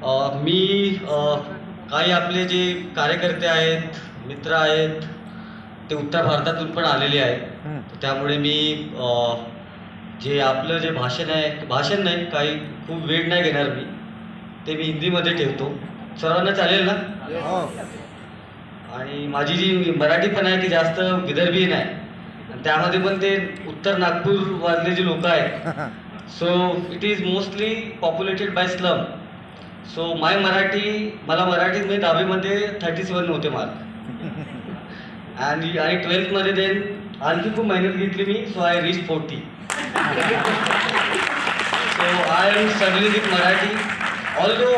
मी काही आपले जे कार्यकर्ते आहेत, मित्र आहेत, ते उत्तर भारतातून पण आलेले आहेत. तर त्यामुळे मी जे आपलं जे भाषण आहे, भाषण नाही, काही खूप वेळ नाही घेणार मी. ते मी हिंदीमध्ये ठेवतो. सर्वांना चालेल ना? आणि माझी जी मराठी पण आहे ती जास्त विदर्भी नाही. आणि त्यामध्ये पण ते उत्तर नागपूर वाले जे लोक आहेत, so it is mostly populated by slum. So my Marathi, मला मराठीत मी 10वीमध्ये 37 होते मार्क. आणि 12thमध्ये देन आणखी खूप मेहनत घेतली मी. So I reach 40. So I am studying with Marathi. Although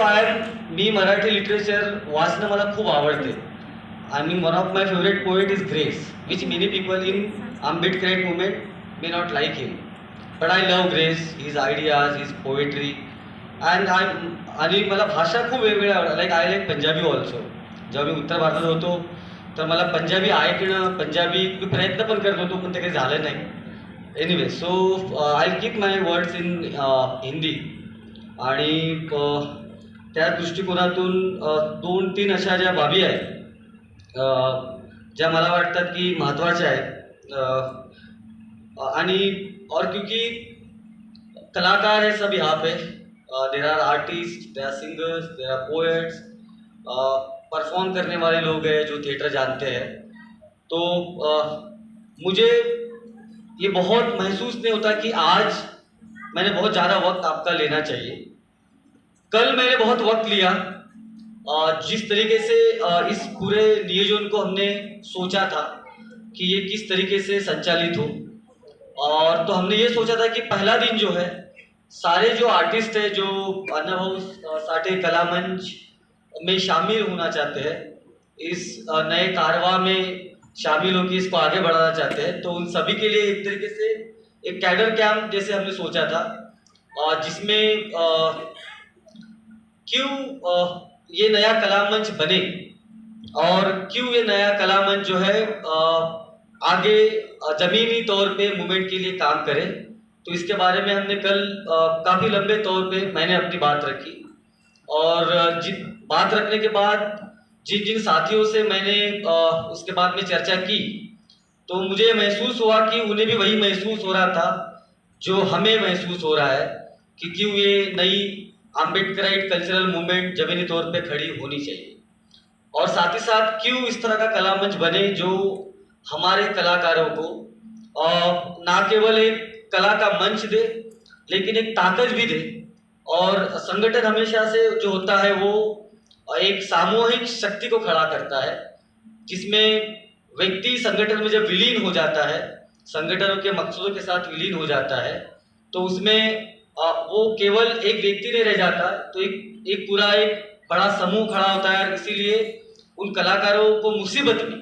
मी मराठी लिटरेचर वाचणं मला खूप आवडते. आणि one of my favourite poet is Grace, which many people in Ambedkarite movement may not like him. But I love Grace, his ideas, his poetry. आणि मला भाषा खूप वेगवेगळ्या आवडतात. Like I like Punjabi also. जेव्हा मी उत्तर भारतात होतो तर मला पंजाबी ऐकणं, पंजाबी मी प्रयत्न पण करत होतो, पण ते काही झालं नाही. Anyway, so I keep my words in Hindi. आणि त्या दृष्टिकोनातून 2-3 अशा ज्या बाबी आहेत ज्या मला वाटतात की महत्त्वाच्या आहेत. आणि और क्योंकि कलाकार है सब यहाँ पे, there are artist, there are singers, there are poets, perform करने वाले लोग हैं जो थिएटर जानते हैं. तो मुझे ये बहुत महसूस नहीं होता कि आज मैंने बहुत ज़्यादा वक्त आपका लेना चाहिए. कल मैंने बहुत वक्त लिया. जिस तरीके से इस पूरे नियोजन को हमने सोचा था कि ये किस तरीके से संचालित हो, और तो हमने ये सोचा था कि पहला दिन जो है, सारे जो आर्टिस्ट हैं जो अनुभव साठे कला मंच में शामिल होना चाहते हैं, इस नए कारवां में शामिल होकर इसको आगे बढ़ाना चाहते हैं, तो उन सभी के लिए एक तरीके से एक कैडर कैंप जैसे हमने सोचा था, जिसमें क्यों ये नया कला मंच बने और क्यों ये नया कला मंच जो है आगे जमीनी तौर पे मूवमेंट के लिए काम करे. तो इसके बारे में हमने कल काफ़ी लंबे तौर पे मैंने अपनी बात रखी. और बात रखने के बाद जिन जिन साथियों से मैंने उसके बाद में चर्चा की, तो मुझे महसूस हुआ कि उन्हें भी वही महसूस हो रहा था जो हमें महसूस हो रहा है कि क्यों ये नई आम्बेडकराइट कल्चरल मूवमेंट जमीनी तौर पे खड़ी होनी चाहिए. और साथ ही साथ क्यों इस तरह का कला मंच बने जो हमारे कलाकारों को ना केवल एक कला का मंच दे, लेकिन एक ताकत भी दे. और संगठन हमेशा से जो होता है वो एक सामूहिक शक्ति को खड़ा करता है, जिसमें व्यक्ति संगठन में जब विलीन हो जाता है, संगठनों के मकसदों के साथ विलीन हो जाता है, तो उसमें वो केवल एक व्यक्ति नहीं रह जाता, तो एक पूरा एक बड़ा समूह खड़ा होता है. इसीलिए उन कलाकारों को मुसीबत में,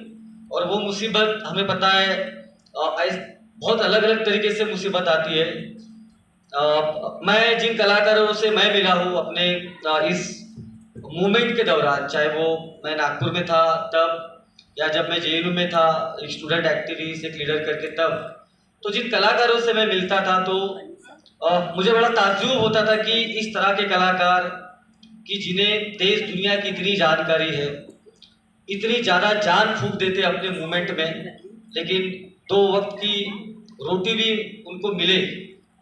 और वो मुसीबत हमें पता है बहुत अलग अलग तरीके से मुसीबत आती है. मैं जिन कलाकारों से मैं मिला हूँ अपने इस मूवमेंट के दौरान, चाहे वो मैं नागपुर में था तब, या जब मैं जेएनयू में था एक स्टूडेंट एक्टिविस्ट, एक लीडर करके तब, तो जिन कलाकारों से मैं मिलता था तो मुझे बड़ा ताज्जुब होता था कि इस तरह के कलाकार कि जिन्हें देश दुनिया की इतनी जानकारी है, इतनी ज़्यादा जान फूंक देते अपने मूवमेंट में, लेकिन 2 वक्त की रोटी भी उनको मिले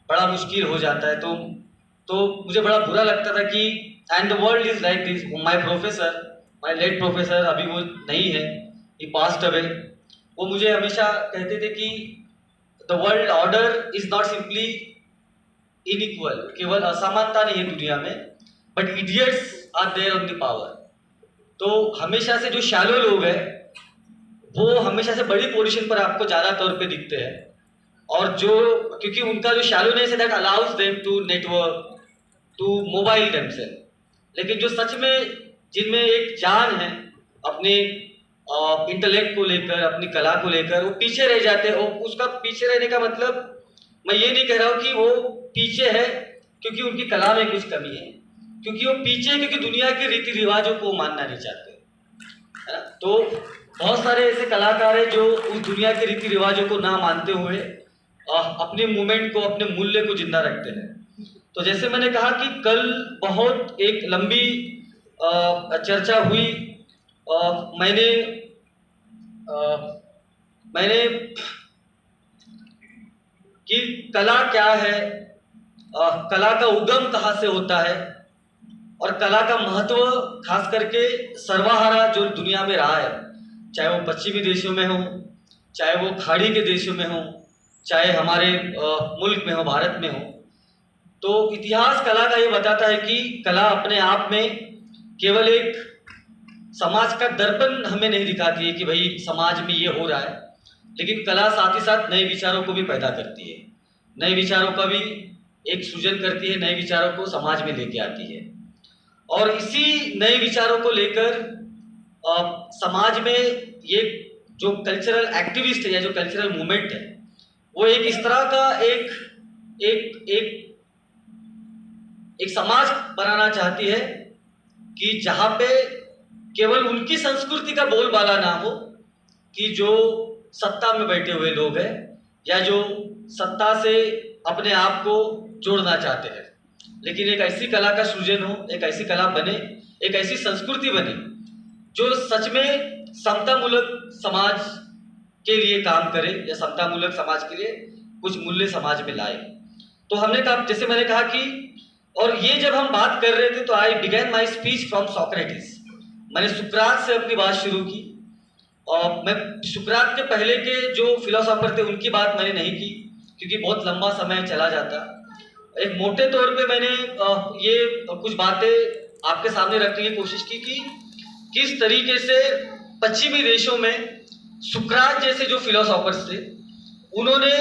बड़ा मुश्किल हो जाता है. तो मुझे बड़ा बुरा लगता था कि and the world is like this. My professor, my late professor, अभी वो नहीं है, ही पास्ड अवे, वो मुझे हमेशा कहते थे कि the world order is not simply inequal, केवल असमानता नहीं है दुनिया में, but idiots are there on the power. तो हमेशा से जो शैलो लोग हैं वो हमेशा से बड़ी पोजीशन पर आपको ज़्यादा तौर पे दिखते हैं, और जो क्योंकि उनका जो शैलोनेस है that allows them to network, to mobile themselves. लेकिन जो सच में जिनमें एक जान है अपने इंटेलेक्ट को लेकर, अपनी कला को लेकर, वो पीछे रह जाते हैं. और उसका पीछे रहने का मतलब मैं ये नहीं कह रहा हूँ कि वो पीछे है क्योंकि उनकी कला में कुछ कमी है, क्योंकि वो पीछे क्योंकि दुनिया के रीति रिवाजों को मानना नहीं चाहते, है ना. तो बहुत सारे ऐसे कलाकार हैं जो उस दुनिया के रीति रिवाजों को ना मानते हुए अपने मूवमेंट को, अपने मूल्य को जिंदा रखते हैं. तो जैसे मैंने कहा कि कल बहुत एक लंबी चर्चा हुई। मैंने मैंने कि कला क्या है, कला का उगम कहाँ से होता है, और कला का महत्व खास करके सर्वहारा जो दुनिया में रहा है, चाहे वो पश्चिमी देशों में हो, चाहे वो खाड़ी के देशों में हो, चाहे हमारे मुल्क में हो, भारत में हो। तो इतिहास कला का ये बताता है कि कला अपने आप में केवल एक समाज का दर्पण हमें नहीं दिखाती है कि भाई समाज में ये हो रहा है, लेकिन कला साथ ही साथ नए विचारों को भी पैदा करती है, नए विचारों का भी एक सृजन करती है, नए विचारों को समाज में लेके आती है। और इसी नए विचारों को लेकर समाज में ये जो कल्चरल एक्टिविस्ट है या जो कल्चरल मूवमेंट है, वो एक इस तरह का एक समाज बनाना चाहती है कि जहाँ पे केवल उनकी संस्कृति का बोलबाला ना हो, कि जो सत्ता में बैठे हुए लोग हैं या जो सत्ता से अपने आप को जोड़ना चाहते हैं, लेकिन एक ऐसी कला का सृजन हो, एक ऐसी कला बने, एक ऐसी संस्कृति बने जो सच में समतामूलक समाज के लिए काम करे या समतामूलक समाज के लिए कुछ मूल्य समाज में लाए। तो हमने कहा, जैसे मैंने कहा कि, और ये जब हम बात कर रहे थे तो आई began my speech from Socrates. मैंने सुकरात से अपनी बात शुरू की, और मैं सुकरात के पहले के जो फिलोसोफर थे उनकी बात मैंने नहीं की क्योंकि बहुत लंबा समय चला जाता। एक मोटे तौर पे मैंने ये कुछ बातें आपके सामने रखने की कोशिश की कि किस तरीके से पश्चिमी देशों में सुकरात जैसे जो फिलोसोफर्स थे उन्होंने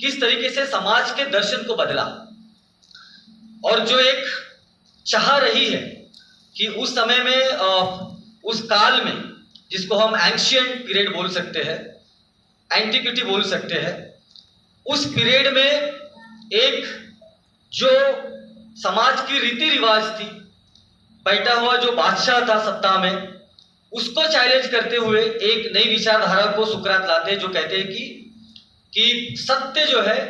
किस तरीके से समाज के दर्शन को बदला, और जो एक चाह रही है कि उस समय में उस काल में, जिसको हम एंशिएंट पीरियड बोल सकते हैं, एंटिक्विटी बोल सकते हैं, उस पीरियड में एक जो समाज की रीति रिवाज थी, बैठा हुआ जो बादशाह था सत्ता में, उसको चैलेंज करते हुए एक नई विचारधारा को सुकरात लाते हैं, जो कहते हैं कि सत्य जो है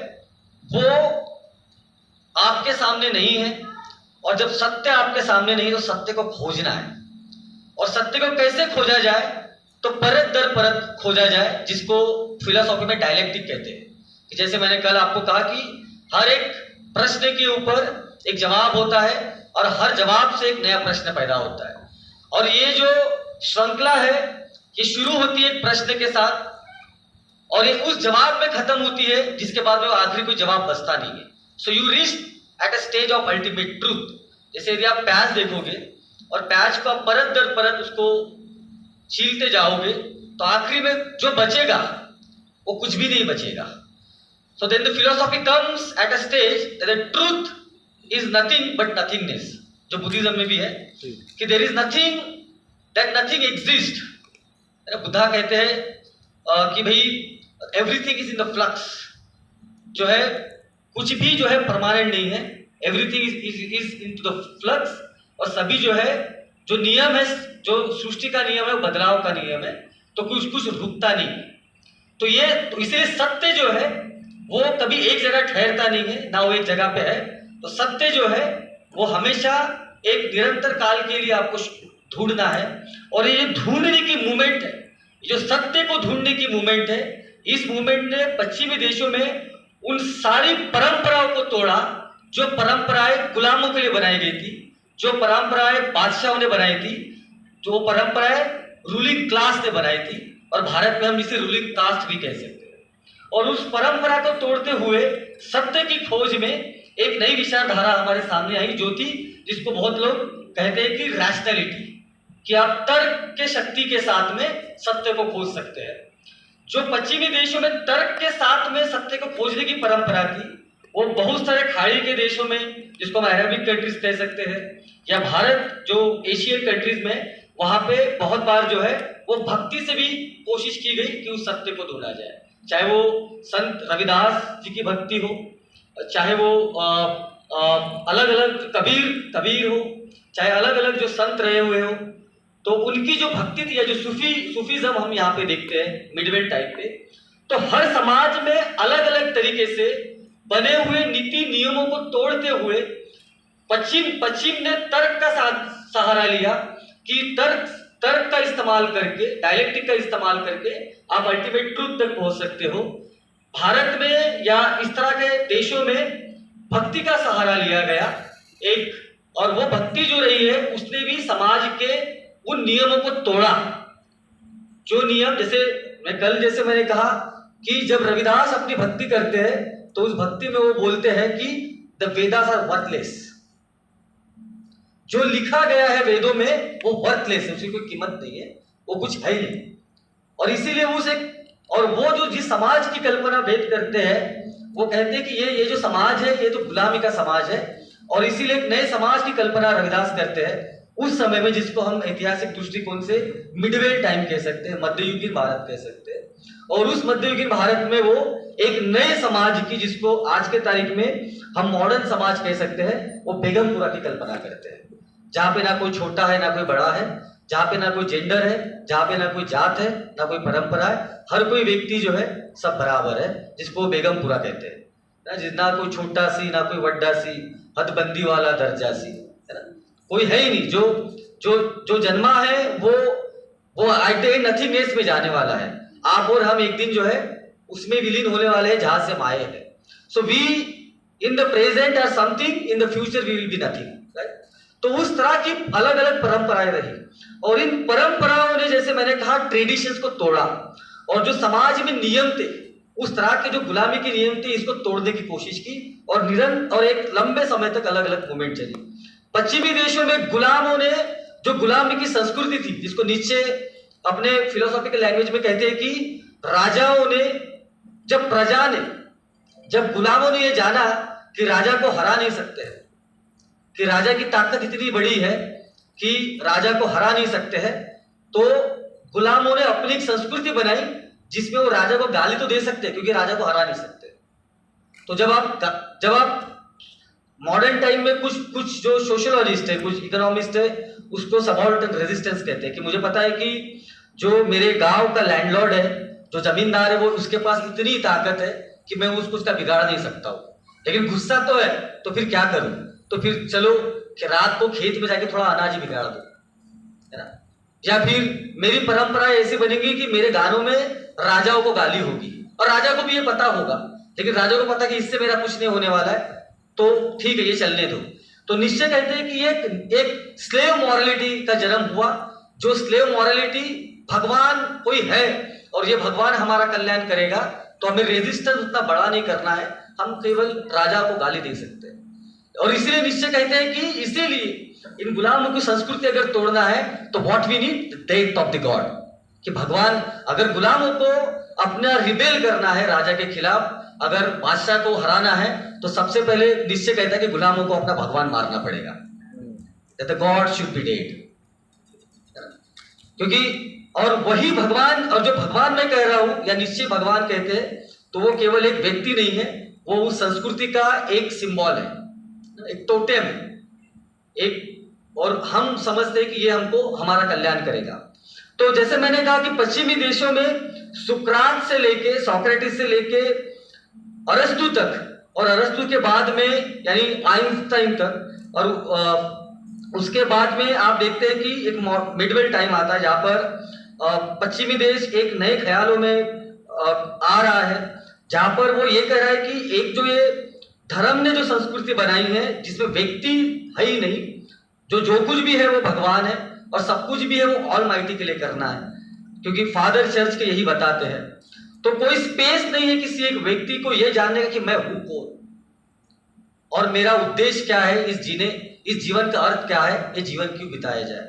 वो आपके सामने नहीं है, और जब सत्य आपके सामने नहीं तो सत्य को खोजना है, और सत्य को कैसे खोजा जाए तो परत दर परत खोजा जाए, जिसको फिलोसॉफी में डायलेक्टिक कहते हैं। कि जैसे मैंने कल आपको कहा कि हर एक प्रश्न के ऊपर एक जवाब होता है और हर जवाब से एक नया प्रश्न पैदा होता है, और ये जो श्रृंखला है ये शुरू होती है एक प्रश्न के साथ और ये उस जवाब में खत्म होती है जिसके बाद में आखिरी कोई जवाब बचता नहीं है। So you reach at a stage of ultimate truth. जैसे यदि आप प्याज देखोगे और प्याज को आप परत दर परत उसको छीलते जाओगे तो आखिरी में जो बचेगा वो कुछ भी नहीं बचेगा। So then the philosophy comes at a stage that the truth is nothing but nothingness, जो बुद्धिज्म में भी है कि there is nothing that nothing exists। Buddha कहते हैं कि भाई everything is in the flux, जो है कुछ भी जो है परमानेंट नहीं है, everything is into the flux, और सभी जो है जो नियम है, जो सृष्टि का नियम है, बदलाव का नियम है, तो कुछ कुछ रुकता नहीं। तो इसलिए सत्य जो है वो कभी एक जगह ठहरता नहीं है, ना वो एक जगह पे है। तो सत्य जो है वो हमेशा एक निरंतर काल के लिए आपको ढूंढना है, और ये ढूंढने की मूवमेंट है, जो सत्य को ढूंढने की मूवमेंट है, इस मूवमेंट ने पश्चिमी देशों में उन सारी परंपराओं को तोड़ा जो परंपराएं गुलामों के लिए बनाई गई थी, जो परंपराएं बादशाहों ने बनाई थी, जो परंपराएं रूलिंग क्लास ने बनाई थी, और भारत में हम इसे रूलिंग कास्ट भी कह सकते हैं। और उस परंपरा को तोड़ते हुए सत्य की खोज में एक नई विचारधारा हमारे सामने आई, जो थी जिसको बहुत लोग कहते हैं कि रैशनैलिटी, कि आप तर्क के शक्ति के साथ में सत्य को खोज सकते हैं। जो पश्चिमी देशों में तर्क के साथ में सत्य को खोजने की परंपरा थी, वो बहुत सारे खाड़ी के देशों में, जिसको हम अरेबिक कंट्रीज कह सकते हैं, या भारत जो एशियन कंट्रीज में, वहां पे बहुत बार जो है वो भक्ति से भी कोशिश की गई कि उस सत्य को ढूंढा जाए, चाहे वो संत रविदास जी की भक्ति हो, चाहे वो अलग अलग कबीर हो, चाहे अलग अलग जो संत रहे हुए हो, तो उनकी जो भक्ति थी या जो सूफीज्म हम यहाँ पे देखते हैं मिडवेल टाइप पे, तो हर समाज में अलग अलग तरीके से बने हुए नीति नियमों को तोड़ते हुए पश्चिम ने तर्क का सहारा लिया कि तर्क का इस्तेमाल करके, डायलेक्टिक का इस्तेमाल करके आप अल्टीमेट ट्रूथ तक पहुंच सकते हो। भारत में या इस तरह के देशों में भक्ति का सहारा लिया गया एक, और वो भक्ति जो रही है उसने भी समाज के उन नियमों को तोड़ा जो नियम, जैसे मैंने कहा कि जब रविदास अपनी भक्ति करते हैं तो उस भक्ति में वो बोलते हैं कि द वेदास आर वर्थलेस, जो लिखा गया है वेदों में वो वर्थलेस है, उसकी कोई कीमत नहीं है, वो कुछ है ही नहीं। और इसीलिए वो जो जिस समाज की कल्पना वेद करते हैं वो कहते हैं कि ये जो समाज है ये तो गुलामी का समाज है, और इसीलिए एक नए समाज की कल्पना रविदास करते हैं उस समय में, जिसको हम ऐतिहासिक दृष्टिकोण से मिडवेल टाइम कह सकते हैं, मध्ययुगीन भारत कह सकते हैं। और उस मध्ययुगीन भारत में वो एक नए समाज की, जिसको आज के तारीख में हम मॉडर्न समाज कह सकते हैं, वो बेगमपुरा की कल्पना करते हैं, जहां पे ना कोई छोटा है ना कोई बड़ा है, जहां पे ना कोई जेंडर है, जहां पे ना कोई जात है ना कोई परंपरा है, हर कोई व्यक्ति जो है सब बराबर है, जिसको बेगमपुरा कहते हैं ना कोई छोटा सी ना कोई बड्डा सी, हदबंदी वाला दर्जा सी, है ना, कोई है ही नहीं। जो जन्मा है वो आइटे नथिंगनेस में जाने वाला है। आप और हम एक दिन जो है उसमें विलीन होने वाले हैं जहां से हम आए हैं। So we in the present are something, in the future we will be nothing, right. तो उस तरह की अलग अलग परंपराएं रही, और इन परंपराओं ने, जैसे मैंने कहा, ट्रेडिशंस को तोड़ा, और जो समाज में नियम थे, उस तरह के जो गुलामी के नियम थे, इसको तोड़ने की कोशिश की, और एक लंबे समय तक अलग अलग मूवमेंट चली। पश्चिमी देशों में गुलामों ने जो गुलामी की संस्कृति थी, जिसको नीचे अपने फिलोसॉफिकल लैंग्वेज में कहते हैं कि राजाओं ने, जब गुलामों ने ये जाना कि राजा को हरा नहीं सकते हैं, कि राजा की ताकत इतनी बड़ी है कि राजा को हरा नहीं सकते हैं, तो गुलामों ने अपनी एक संस्कृति बनाई जिसमें वो राजा को गाली तो दे सकते हैं क्योंकि राजा को हरा नहीं सकते। तो जब आप मॉडर्न टाइम में कुछ जो सोशियोलॉजिस्ट है, कुछ इकोनॉमिस्ट है, उसको सबाल्टर्न रेजिस्टेंस कहते हैं, कि मुझे पता है कि जो मेरे गांव का लैंडलॉर्ड है, जो जमींदार है, वो उसके पास इतनी ताकत है कि मैं उसको उसका बिगाड़ नहीं सकता हूँ, लेकिन गुस्सा तो है, तो फिर क्या करूं, तो फिर चलो कि रात को खेत में जाके थोड़ा अनाज ही बिगाड़ दो, है ना। या फिर मेरी परंपरा ऐसी बनेगी कि मेरे गानों में राजाओं को गाली होगी, और राजा को भी ये पता होगा, लेकिन राजा को पता कि इससे मेरा कुछ नहीं होने वाला है, तो ठीक है ये चलने दो। तो निश्चय कहते हैं कि एक स्लेव मॉरलिटी का जन्म हुआ, जो स्लेव मॉरलिटी भगवान कोई है और ये भगवान हमारा कल्याण करेगा, तो हमें रेजिस्टेंस उतना बड़ा नहीं करना है, हम केवल राजा को गाली दे सकते हैं। और इसीलिए निश्चय कहते हैं कि इसीलिए इन गुलामों की संस्कृति अगर तोड़ना है तो what we need, the death of the god, कि भगवान, अगर गुलामों को अपना रिबेल करना है राजा के खिलाफ, अगर बादशाह को हराना है, तो सबसे पहले निश्चय कहता है कि गुलामों को अपना भगवान मारना पड़ेगा, that the God should be dead. क्योंकि और वही भगवान, और जो भगवान मैं कह रहा हूं या निश्चय भगवान कहते हैं, तो वो केवल एक व्यक्ति नहीं है, वो उस संस्कृति का एक सिंबल है, एक टोटेम है, एक, और हम समझते हैं कि ये हमको हमारा कल्याण करेगा। तो जैसे मैंने कहा कि पश्चिमी देशों में सुकरात से लेके, सोक्रेटिस से लेके अरस्तु तक, और अरस्तु के बाद में यानी आइंस्टाइन तक, और उसके बाद में आप देखते हैं कि एक मिडवेल टाइम आता है जहां पर पश्चिमी देश एक नए ख्यालों में आ रहा है, जहां पर वो ये कह रहा है कि एक जो ये धर्म ने जो संस्कृति बनाई है, जिसमें व्यक्ति है ही नहीं, जो कुछ भी है वो भगवान है, और सब कुछ भी है वो ऑलमाइटी के लिए करना है, क्योंकि फादर चर्च के यही बताते हैं। तो कोई स्पेस नहीं है किसी एक व्यक्ति को यह जानने का कि मैं हूं कौन और मेरा उद्देश्य क्या है, इस जीवन का अर्थ क्या है, ये जीवन क्यों बिताया जाए।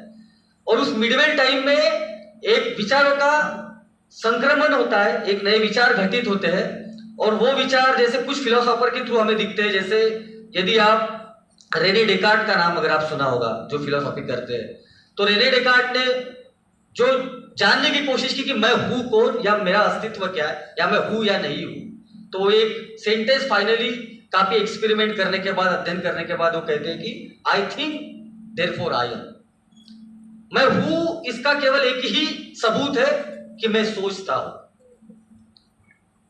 और उस मिडवेल टाइम में एक विचारों का संक्रमण होता है, एक नए विचार घटित होते हैं, और वो विचार जैसे कुछ फिलोसोफर के थ्रू हमें दिखते हैं। जैसे यदि आप रेने डेकार्ट का नाम अगर आप सुना होगा, जो फिलोसॉफी करते हैं, तो रेने डेकार्ट ने जो जानने की कोशिश की कि मैं हूं कौन, या मेरा अस्तित्व क्या है, या मैं हूं या नहीं हूं, तो एक सेंटेंस फाइनली काफी एक्सपेरिमेंट करने के बाद, अध्ययन करने के बाद वो कहते हैं कि I think therefore I am, मैं हूं इसका केवल एक ही सबूत है कि मैं सोचता हूं।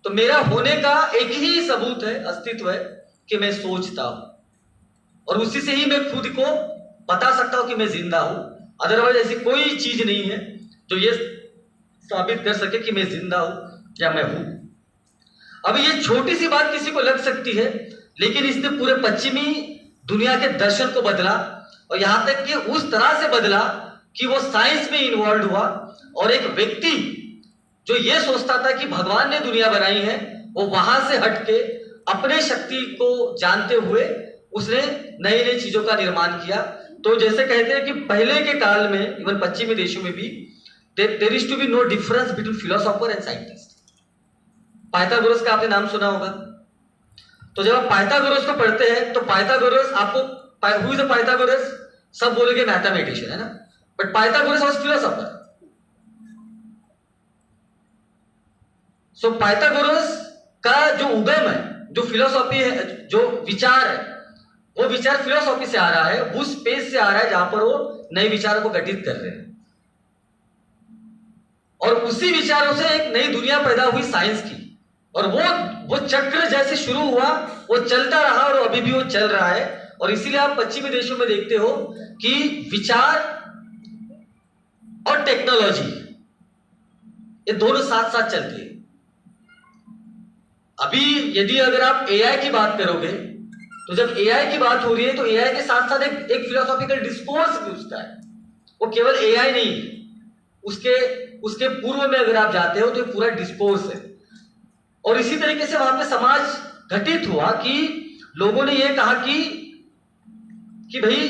तो मेरा होने का एक ही सबूत है, अस्तित्व है, कि मैं सोचता हूं। और उसी से ही मैं खुद को बता सकता हूं कि मैं जिंदा हूं। अदरवाइज ऐसी कोई चीज नहीं है जो ये साबित कर सके कि मैं जिंदा हूं या मैं हूं। अब ये छोटी सी बात किसी को लग सकती है, लेकिन इसने पूरे पश्चिमी दुनिया के दर्शन को बदला, और यहां तक कि उस तरह से बदला कि वो साइंस में इन्वॉल्व हुआ। और एक व्यक्ति जो ये सोचता था कि भगवान ने दुनिया बनाई है, वो वहां से हटके अपने शक्ति को जानते हुए उसने नई नई चीजों का निर्माण किया। तो जैसे कहते हैं कि पहले के काल में इवन पश्चिमी देशों में भी there is to be no difference between philosopher and scientist. Pythagoras का आपने नाम सुना होगा। तो जब आप पाइथागोरस को पढ़ते हैं तो पाइथागोरस आपको हु इज अ पाइथागोरस, सब बोलेंगे मैथमेटिशियन है ना, but Pythagoras was philosopher. So Pythagoras का जो उगम है, जो फिलोसॉफी है, जो विचार है, वो विचार फिलोसॉफी से आ रहा है, उस स्पेस से आ रहा है जहां पर वो नए विचारों को गठित कर रहे हैं। और उसी विचारों से एक नई दुनिया पैदा हुई साइंस की। और वो चक्र जैसे शुरू हुआ वो चलता रहा और अभी भी वो चल रहा है। और इसीलिए आप पश्चिमी देशों में देखते हो कि विचार और टेक्नोलॉजी ये दोनों साथ साथ चलती है। अभी यदि अगर आप एआई की बात करोगे तो जब एआई की बात हो रही है तो एआई के साथ साथ एक फिलोसॉफिकल डिस्कोर्स भी उसका है। वो केवल एआई नहीं है, उसके पूर्व में अगर आप जाते हो तो पूरा डिस्कोर्स है। और इसी तरीके से वहां पे समाज घटित हुआ कि लोगों ने यह कहा कि भाई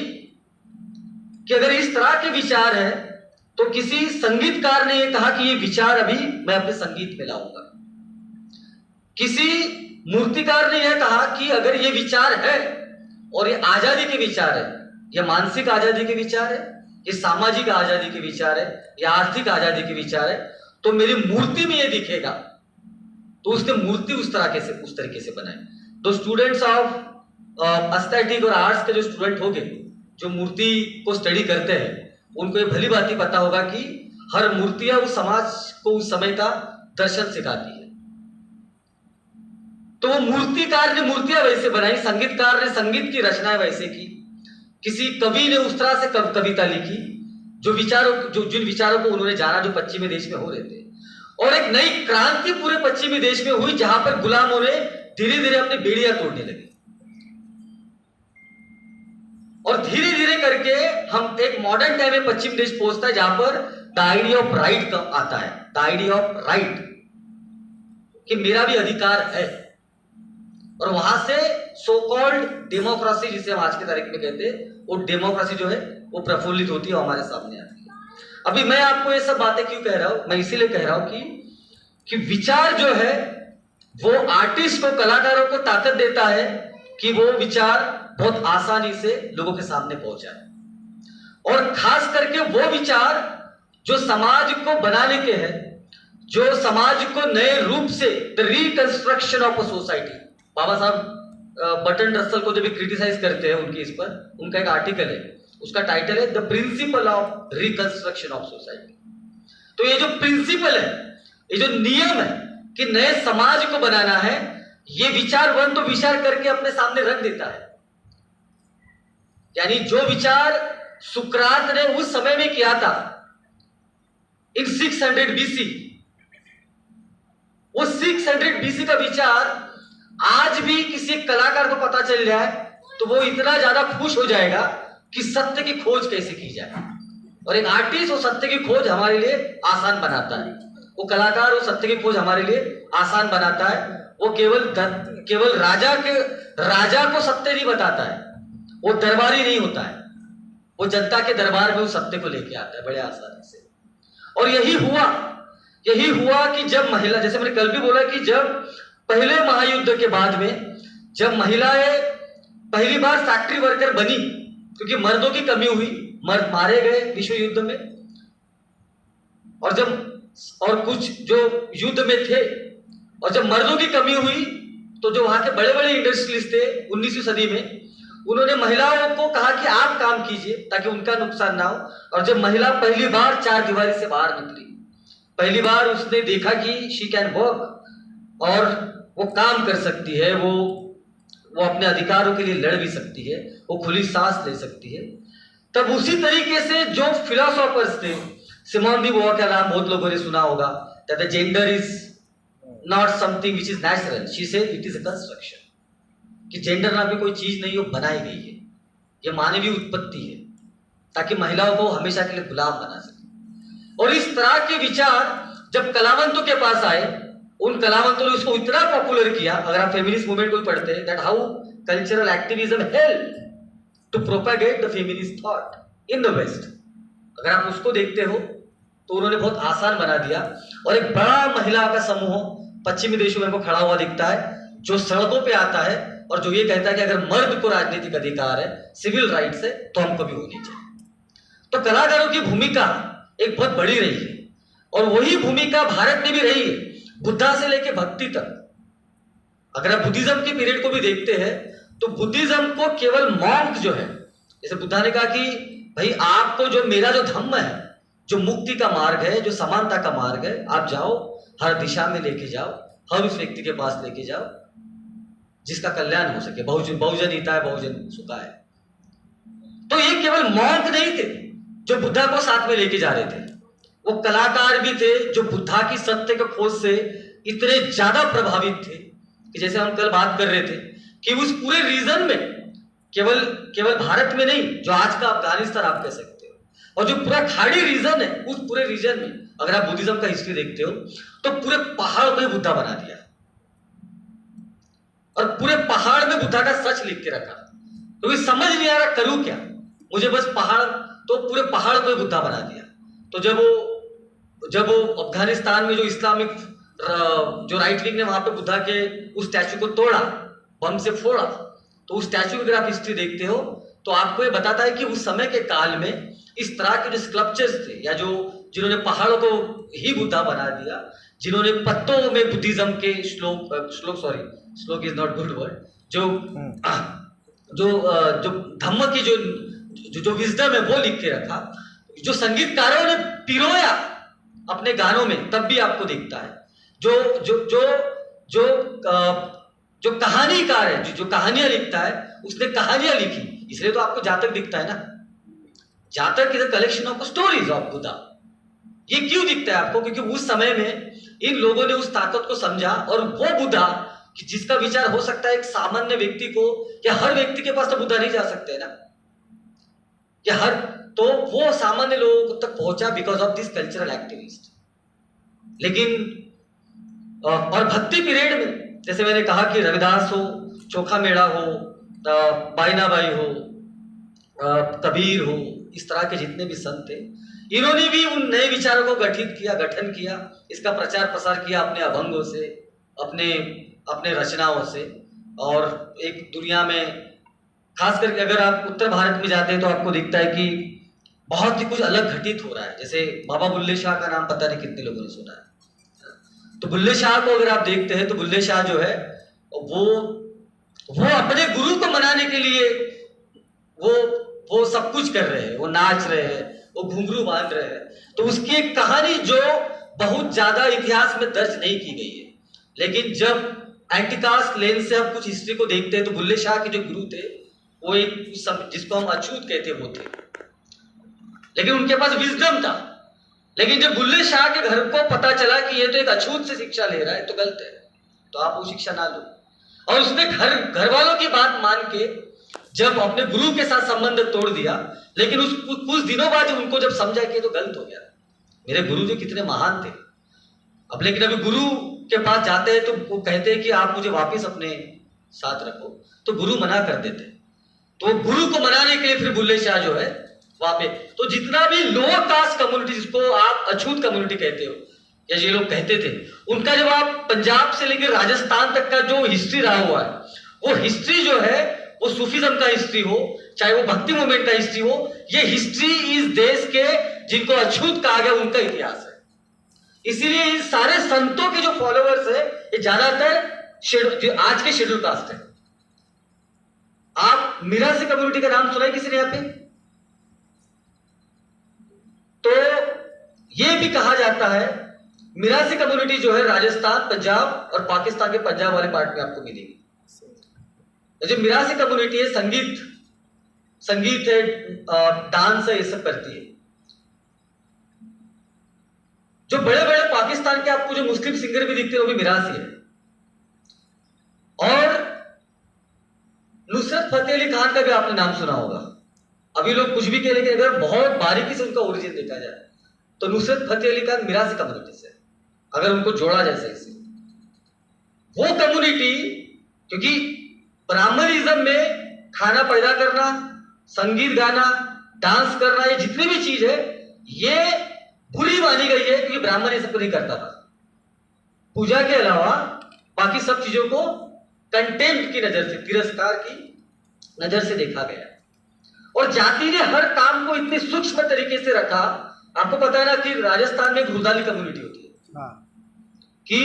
कि अगर इस तरह के विचार है तो किसी संगीतकार ने यह कहा कि ये विचार अभी मैं अपने संगीत में लाऊंगा। किसी मूर्तिकार ने यह कहा कि अगर ये विचार है और ये आजादी के विचार है, ये मानसिक आजादी के विचार है, ये सामाजिक आजादी के विचार है, ये आर्थिक आजादी के विचार है, तो मेरी मूर्ति में ये दिखेगा। तो उसने मूर्ति उस तरीके से बनाई। तो स्टूडेंट्स ऑफ एस्थेटिक और आर्ट्स के जो स्टूडेंट होंगे जो मूर्ति को स्टडी करते हैं, उनको ये भली बात ही पता होगा कि हर मूर्तियां उस समाज को उस समय का दर्शन सिखाती है। तो वो मूर्तिकार ने मूर्तियां वैसे बनाई, संगीतकार ने संगीत की रचनाएं वैसे की, किसी कवि ने उस तरह से कविता लिखी जिन विचारों को उन्होंने जाना जो पश्चिमी देश में हो रहे थे। और एक नई क्रांति पूरे पश्चिमी देश में हुई जहां पर गुलामों ने धीरे धीरे अपनी बेड़ियां तोड़ने लगे। और धीरे धीरे करके हम एक मॉडर्न टाइम में पश्चिम देश पहुंचता है जहां पर द आइडिया ऑफ राइट आता है। द आइडिया ऑफ राइट कि मेरा भी अधिकार है। और वहां से सो कॉल्ड डेमोक्रेसी, जिसे हम आज की तारीख में कहते हैं, वो डेमोक्रेसी जो है वो प्रफुल्लित होती है, हमारे सामने आती है। अभी मैं आपको ये सब बातें क्यों कह रहा हूं? मैं इसीलिए कह रहा हूं कि विचार जो है वो आर्टिस्ट को, कलाकारों को ताकत देता है कि वो विचार बहुत आसानी से लोगों के सामने पहुंचाए। और खास करके वो विचार जो समाज को बनाने के हैं, जो समाज को नए रूप से, the reconstruction of a society. Baba Saheb Bertrand Russell को जब भी क्रिटिसाइज करते हैं उनकी इस पर, उनका एक आर्टिकल है, उसका टाइटल है the principle of reconstruction of society. तो ये जो प्रिंसिपल है, ये जो नियम है कि नए समाज को बनाना है, ये विचारवन तो विचार करके अपने सामने रख देता है। यानी जो विचार सुकरात ने उस समय में किया था इन 600 बीसी, वो 600 बीसी का विचार आज भी किसी कलाकार को पता चल जाए तो वो इतना ज्यादा खुश हो जाएगा कि सत्य की खोज कैसे की जाए। और एक आर्टिस्ट वो सत्य की खोज हमारे लिए आसान बनाता है, वो कलाकार वो सत्य की खोज हमारे लिए आसान बनाता है। वो केवल राजा को सत्य नहीं बताता है, वो दरबारी नहीं होता है, वो जनता के दरबार में उस सत्य को लेके आता है बड़े आसानी से। और यही हुआ कि जब महिला, जैसे मैंने कल भी बोला कि जब पहले महायुद्ध के बाद में जब महिलाएं पहली बार फैक्ट्री वर्कर बनी, क्योंकि मर्दों की कमी हुई, मर्द मारे गए विश्व युद्ध में, और कुछ जो युद्ध में थे, और जब मर्दों की कमी हुई तो जो वहां के बड़े बड़े इंडस्ट्रियलिस्ट थे 19वीं सदी में, उन्होंने महिलाओं को कहा कि आप काम कीजिए ताकि उनका नुकसान ना हो। और जब महिला पहली बार चार दीवारी से बाहर निकली, पहली बार उसने देखा कि शी कैन वर्क और वो काम कर सकती है, वो वो अपने अधिकारों के लिए लड़ भी सकती है, वो खुली सांस ले सकती है। तब उसी तरीके से जो फिलोसोफर्स थे, सिमोन दी बोआ का नाम बहुत लोगों ने सुना होगा, that gender is not something which is natural, she said it is a construction, कि जेंडर नाम की कोई चीज नहीं, वो बनाई गई है, ये मानवीय उत्पत्ति है ताकि महिलाओं को हमेशा के लिए गुलाम बना सके। और इस तरह के विचार जब कलावंतों के पास आए, उन कलावंतों ने उसको इतना पॉपुलर किया। अगर आप फेमिनिस्ट मूवमेंट को पढ़ते हैं, that how cultural activism help to propagate the feminist thought in the west. अगर आप उसको देखते हो तो उन्होंने बहुत आसान बना दिया। और एक बड़ा महिला का समूह पश्चिमी देशों में हमको खड़ा हुआ दिखता है, जो सड़कों पे आता है और जो ये कहता है कि अगर मर्द को राजनीतिक अधिकार है, सिविल राइट्स है, तो हमको भी होनी चाहिए। तो कलाकारों की भूमिका एक बहुत बड़ी रही है, और वही भूमिका भारत में भी रही है, बुद्धा से लेकर भक्ति तक। अगर आप बुद्धिज्म के पीरियड को भी देखते हैं तो बुद्धिज्म को केवल मॉन्क जो है, जैसे बुद्धा ने कहा कि भाई आपको जो मेरा जो धम्म है, जो मुक्ति का मार्ग है, जो समानता का मार्ग है, आप जाओ हर दिशा में लेके जाओ, हर उस व्यक्ति के पास लेके जाओ जिसका कल्याण हो सके। बहुजन हिताय बहुजन सुखाय। तो ये केवल मॉन्क नहीं थे जो बुद्धा को साथ में लेके जा रहे थे, वो कलाकार भी थे जो बुद्धा की सत्य के खोज से इतने ज्यादा प्रभावित थे कि जैसे हम कल बात कर रहे थे कि उस पूरे रीजन में, केवल भारत में नहीं, जो आज का अफगानिस्तान आप कह सकते हो, और जो पूरा खाड़ी रीजन है, उस पूरे रीजन में अगर आप बुद्धिज्म का हिस्ट्री देखते हो तो पूरे पहाड़ को ही बुद्धा बना दिया, और पूरे पहाड़ में बुद्धा का सच लिख के रखा। तो समझ नहीं आ रहा करूं क्या, मुझे बस पहाड़, तो पूरे पहाड़ को ही बुद्धा बना दिया। तो जब वो अफगानिस्तान में जो इस्लामिक जो राइट विंग ने वहां पे बुद्धा के उस स्टैचू को तोड़ा, बम से फोड़ा, तो उस स्टैचू की अगर आप हिस्ट्री देखते हो तो आपको ये बताता है कि उस समय के काल में इस तरह के जो स्कल्पचर्स थे, या जो जिन्होंने पहाड़ों को ही बुद्धा बना दिया, जिन्होंने पत्तों में बुद्धिज्म के श्लोक इज नॉट गुड वर्ड, जो धम्म की जो विजडम है वो लिख के रखा, जो संगीतकारों ने पिरोया अपने गानों में, तब भी आपको दिखता है। जो कहानीकार है, जो कहानियां लिखता है, उसने कहानियां लिखी, इसलिए तो आपको जातक दिखता है ना। जातक is a collection of stories of Buddha. ये क्यों दिखता है आपको? क्योंकि उस समय में इन लोगों ने उस ताकत को समझा, और वो बुद्धा कि जिसका विचार हो सकता है एक सामान्य व्यक्ति को, या हर व्यक्ति के पास तो बुद्धा नहीं जा सकते ना, या तो वो सामान्य लोगों तक पहुंचा because of this cultural activist. लेकिन और भक्ति पीरियड में, जैसे मैंने कहा कि रविदास हो, चोखा मेड़ा हो, बाइनाबाई हो, कबीर हो, इस तरह के जितने भी संत थे, इन्होंने भी उन नए विचारों को गठन किया, इसका प्रचार प्रसार किया अपने अभंगों से, अपने रचनाओं से। और एक दुनिया में खास करके अगर आप उत्तर भारत में जाते हैं तो आपको दिखता है कि बहुत ही कुछ अलग घटित हो रहा है। जैसे बाबा बुल्ले शाह का नाम पता नहीं कितने लोगों ने सुना है। तो बुल्ले शाह को अगर आप देखते हैं तो बुल्ले शाह जो है वो अपने गुरु को मनाने के लिए वो सब कुछ कर रहे हैं, वो नाच रहे हैं, वो घुंघरू बांध रहे हैं। तो उसकी एक कहानी जो बहुत ज्यादा इतिहास में दर्ज नहीं की गई है, लेकिन जब एंटीकास्ट लेंस से हम कुछ हिस्ट्री को देखते हैं तो बुल्ले शाह के जो गुरु थे वो एक जिसको हम अछूत कहते वो थे, लेकिन उनके पास विजडम था। लेकिन जब बुल्ले शाह के घर को पता चला कि ये तो एक अछूत से शिक्षा ले रहा है, तो गलत है, तो आप वो शिक्षा ना लो। और उसने घर वालों की बात मान के जब अपने गुरु के साथ संबंध तोड़ दिया, लेकिन उस कुछ दिनों बाद उनको जब समझा कि ये तो गलत हो गया, मेरे गुरु जी कितने महान थे। अब लेकिन अभी गुरु के पास जाते हैं तो वो कहते हैं कि आप मुझे वापस अपने साथ रखो, तो गुरु मना कर देते। तो गुरु को मनाने के लिए फिर बुल्ले शाह जो है वहां पे, तो जितना भी लोअर कास्ट कम्युनिटी, जिसको आप अछूत कम्युनिटी कहते हो, या ये लोग कहते थे, उनका जब आप पंजाब से लेकर राजस्थान तक का जो हिस्ट्री रहा हुआ है, वो हिस्ट्री जो है, वो सूफीज्म का हिस्ट्री हो, चाहे वो भक्ति मूवमेंट का हिस्ट्री हो, ये हिस्ट्री इस देश के जिनको अछूत कहा गया उनका इतिहास है। इसीलिए इन सारे संतों के जो फॉलोअर्स है ये ज्यादातर आज के शेड्यूल कास्ट है। आप मिरासी कम्युनिटी का नाम सुना है किसी ने यहाँ पे? तो ये भी कहा जाता है, मिरासी कम्युनिटी जो है राजस्थान, पंजाब और पाकिस्तान के पंजाब वाले पार्ट में आपको मिलेगी। जो मिरासी कम्युनिटी है, संगीत है, डांस है, ये सब करती है। जो बड़े बड़े पाकिस्तान के आपको जो मुस्लिम सिंगर भी दिखते हैं वो भी मिरासी है। और नुसरत फतेह अली खान का भी आपने नाम सुना होगा। अभी लोग कुछ भी कह लेंगे, अगर बहुत बारीकी से उनका ओरिजिन देखा जाए तो नुसरत फतेह अली खान मिरासी कम्युनिटी से, अगर उनको जोड़ा जाए सही से। वो कम्युनिटी, क्योंकि ब्राह्मणिज्म में खाना पैदा करना, संगीत गाना, डांस करना, ये जितनी भी चीज है ये बुरी मानी गई है, क्योंकि ब्राह्मण ये सब नहीं करता था। पूजा के अलावा बाकी सब चीजों को कंटेम्प्ट की नजर से, तिरस्कार की नजर से देखा गया। और जाति ने हर काम को इतने सूक्ष्म तरीके से रखा। आपको पता है ना कि राजस्थान में घुड़दाली कम्युनिटी होती है, कि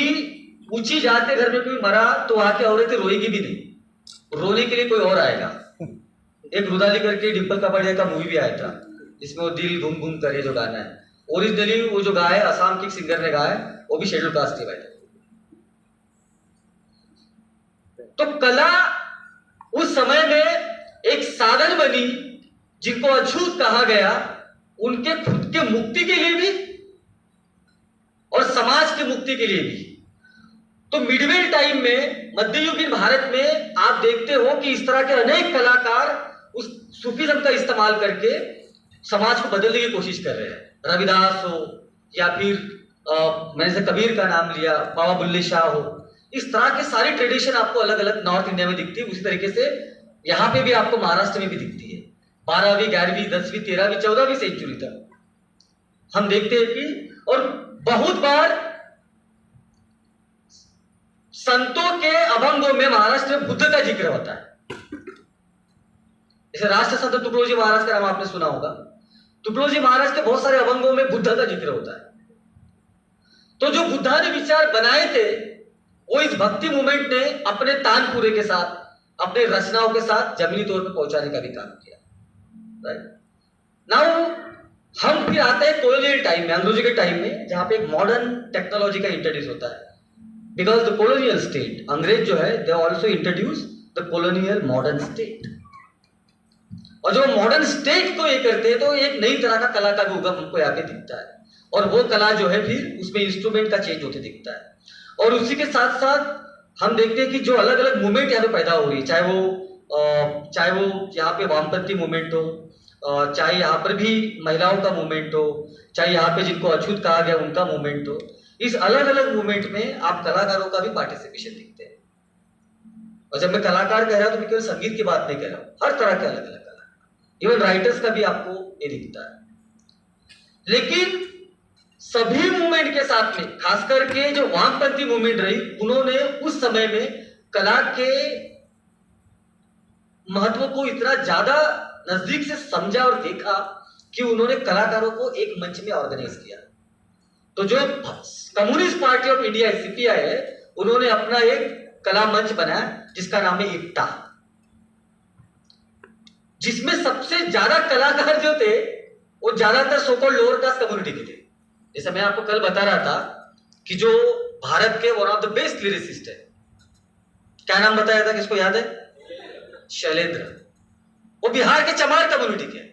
ऊंची जात के घर में कोई मरा तो वहां की औरतें रोएगी भी नहीं, रोने के लिए कोई और आएगा। एक रुदाली करके डिम्पल कपाड़िया का मूवी भी आया था, जिसमें वो दिल घूम घूम करे जो गाना है, ओरिजिनली वो जो गाया है असम के सिंगर ने गाया, वो भी शेड्यूल कास्ट के थे। तो कला उस समय में एक साधन बनी जिनको अछूत कहा गया, उनके खुद के मुक्ति के लिए भी और समाज की मुक्ति के लिए भी। तो मिडवेल टाइम में, मध्ययुगीन भारत में आप देखते हो कि इस तरह के अनेक कलाकार उस सूफीज्म का इस्तेमाल करके समाज को बदलने की कोशिश कर रहे हैं। रविदास हो या फिर मैंने से कबीर का नाम लिया, बाबा बुल्ले शाह हो, इस तरह के सारी ट्रेडिशन आपको अलग अलग नॉर्थ इंडिया में दिखती है। उसी तरीके से यहाँ पे भी आपको महाराष्ट्र में भी दिखती है। 12वीं, 11वीं, 10वीं, 13वीं, 14वीं सेंचुरी तक हम देखते हैं कि, और बहुत बार संतों के अभंगों में महाराष्ट्र में बुद्ध का जिक्र होता है। जैसे राष्ट्र संत तुकडोजी महाराज का नाम आपने सुना होगा। तुकडोजी महाराज के बहुत सारे अभंगों में बुद्ध का जिक्र होता है। तो जो बुद्धा ने विचार बनाए थे वो इस भक्ति मूवमेंट ने अपने तानपुरे के साथ, अपने रचनाओं के साथ जमीनी तौर पर पहुंचाने का भी काम किया। राइट नाउ हम फिर आते हैं कॉलोनियल टाइम में, अंग्रेजों के टाइम में, जहां पे एक मॉडर्न टेक्नोलॉजी का इंट्रोड्यूस होता है। बिकॉज द कॉलोनियल स्टेट, अंग्रेज जो है, they also introduce the colonial modern state. और जो मॉडर्न स्टेट को ये करते हैं तो एक नई तरह का कला का भी उगम हमको यहाँ पे दिखता है। और वो कला जो है फिर उसमें इंस्ट्रूमेंट का चेंज होते दिखता है। और उसी के साथ साथ हम देखते हैं कि जो अलग अलग मूवमेंट यहाँ पे पैदा हो रही है, चाहे वो यहाँ पे वामपंथी मूवमेंट हो, चाहे यहाँ पर भी महिलाओं का मूवमेंट हो, चाहे यहाँ पे जिनको अछूत कहा गया उनका मूवमेंट हो, इस अलग अलग मूवमेंट में आप कलाकारों का भी पार्टिसिपेशन दिखते हैं। और जब मैं कलाकार कह रहा हूं तो मैं केवल संगीत की बात नहीं कह रहा हूं, हर तरह के अलग अलग कलाकार, इवन राइटर्स का भी आपको ये दिखता है। लेकिन सभी मूवमेंट के साथ में, खास करके जो वामपंथी मूवमेंट रही, उन्होंने उस समय में कला के महत्व को इतना ज्यादा नजदीक से समझा और देखा कि उन्होंने कलाकारों को एक मंच में ऑर्गेनाइज किया। तो जो communist party of India CPI है, उन्होंने अपना एक कला मंच बनाया जिसका नाम है इफ्ता, जिसमें सबसे ज्यादा कलाकार जो थे वो ज्यादातर सोकॉल्ड लोअर कास्ट कम्युनिटी के थे। जैसे मैं आपको कल बता रहा था कि जो भारत के one of the best lyricist है, क्या नाम बताया था, किसको याद है? शैलेंद्र। वो बिहार के चमार कम्युनिटी के।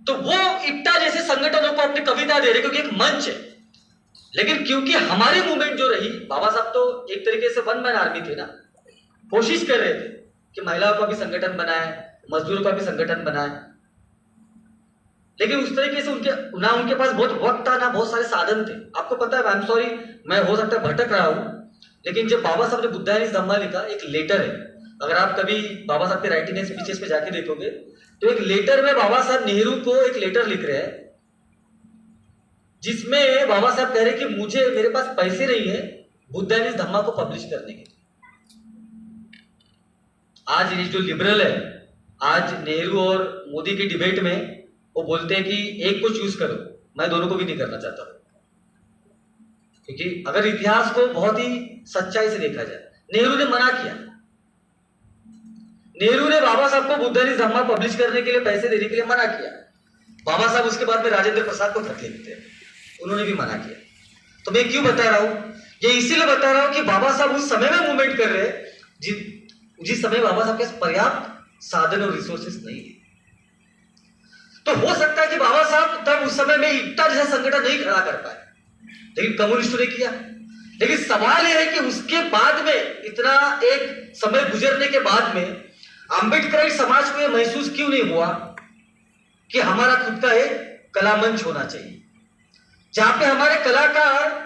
तो वो इफ्ता जैसे संगठनों को अपनी कविता दे रहे, क्योंकि एक मंच है। लेकिन क्योंकि हमारी मूवमेंट जो रही, बाबा साहब तो एक तरीके से वन मैन आर्मी थे ना, कोशिश कर रहे थे कि महिलाओं का भी संगठन बनाए, मजदूरों का भी संगठन बनाए, लेकिन उस तरीके से उनके पास बहुत वक्त था ना, बहुत सारे साधन थे। आपको पता है, आई एम सॉरी, मैं हो सकता है भटक रहा हूं, लेकिन जब बाबा साहब ने बुद्धायनी धम्मा लिखा, एक लेटर है, अगर आप कभी बाबा साहब के राइटिंग एंड स्पीचेस पे जाके देखोगे तो एक लेटर में बाबा साहब नेहरू को एक लेटर लिख रहे हैं, जिसमें बाबा साहब कह रहे हैं कि मेरे पास पैसे नहीं है बुद्धायनी धम्मा को पब्लिश करने के लिए। आज ये जो लिबरल है, आज नेहरू और मोदी की डिबेट में वो बोलते हैं कि एक को चूज करो, मैं दोनों को भी नहीं करना चाहता, क्योंकि अगर इतिहास को बहुत ही सच्चाई से देखा जाए, नेहरू ने मना किया। नेहरू ने बाबा साहब को बुद्धायनी धम्मा पब्लिश करने के लिए पैसे देने के लिए मना किया। बाबा साहब उसके बाद में राजेंद्र प्रसाद को खत लिखते हैं, उन्होंने भी मना किया। तो मैं क्यों बता रहा हूं ये इसीलिए बता रहा हूं कि बाबा साहब उस समय में मूवमेंट कर रहे हैं जिस समय बाबा साहब के पर्याप्त साधन और रिसोर्सेस नहीं है। तो हो सकता है कि बाबा साहब तब उस समय में इतना जैसा संगठन नहीं खड़ा कर पाए, लेकिन कम्युनिस्टों ने किया। लेकिन सवाल यह है कि उसके बाद में, इतना एक समय गुजरने के बाद में, अम्बेडकराइट समाज को यह महसूस क्यों नहीं हुआ कि हमारा खुद का एक कला मंच होना चाहिए, जहां पे हमारे कलाकार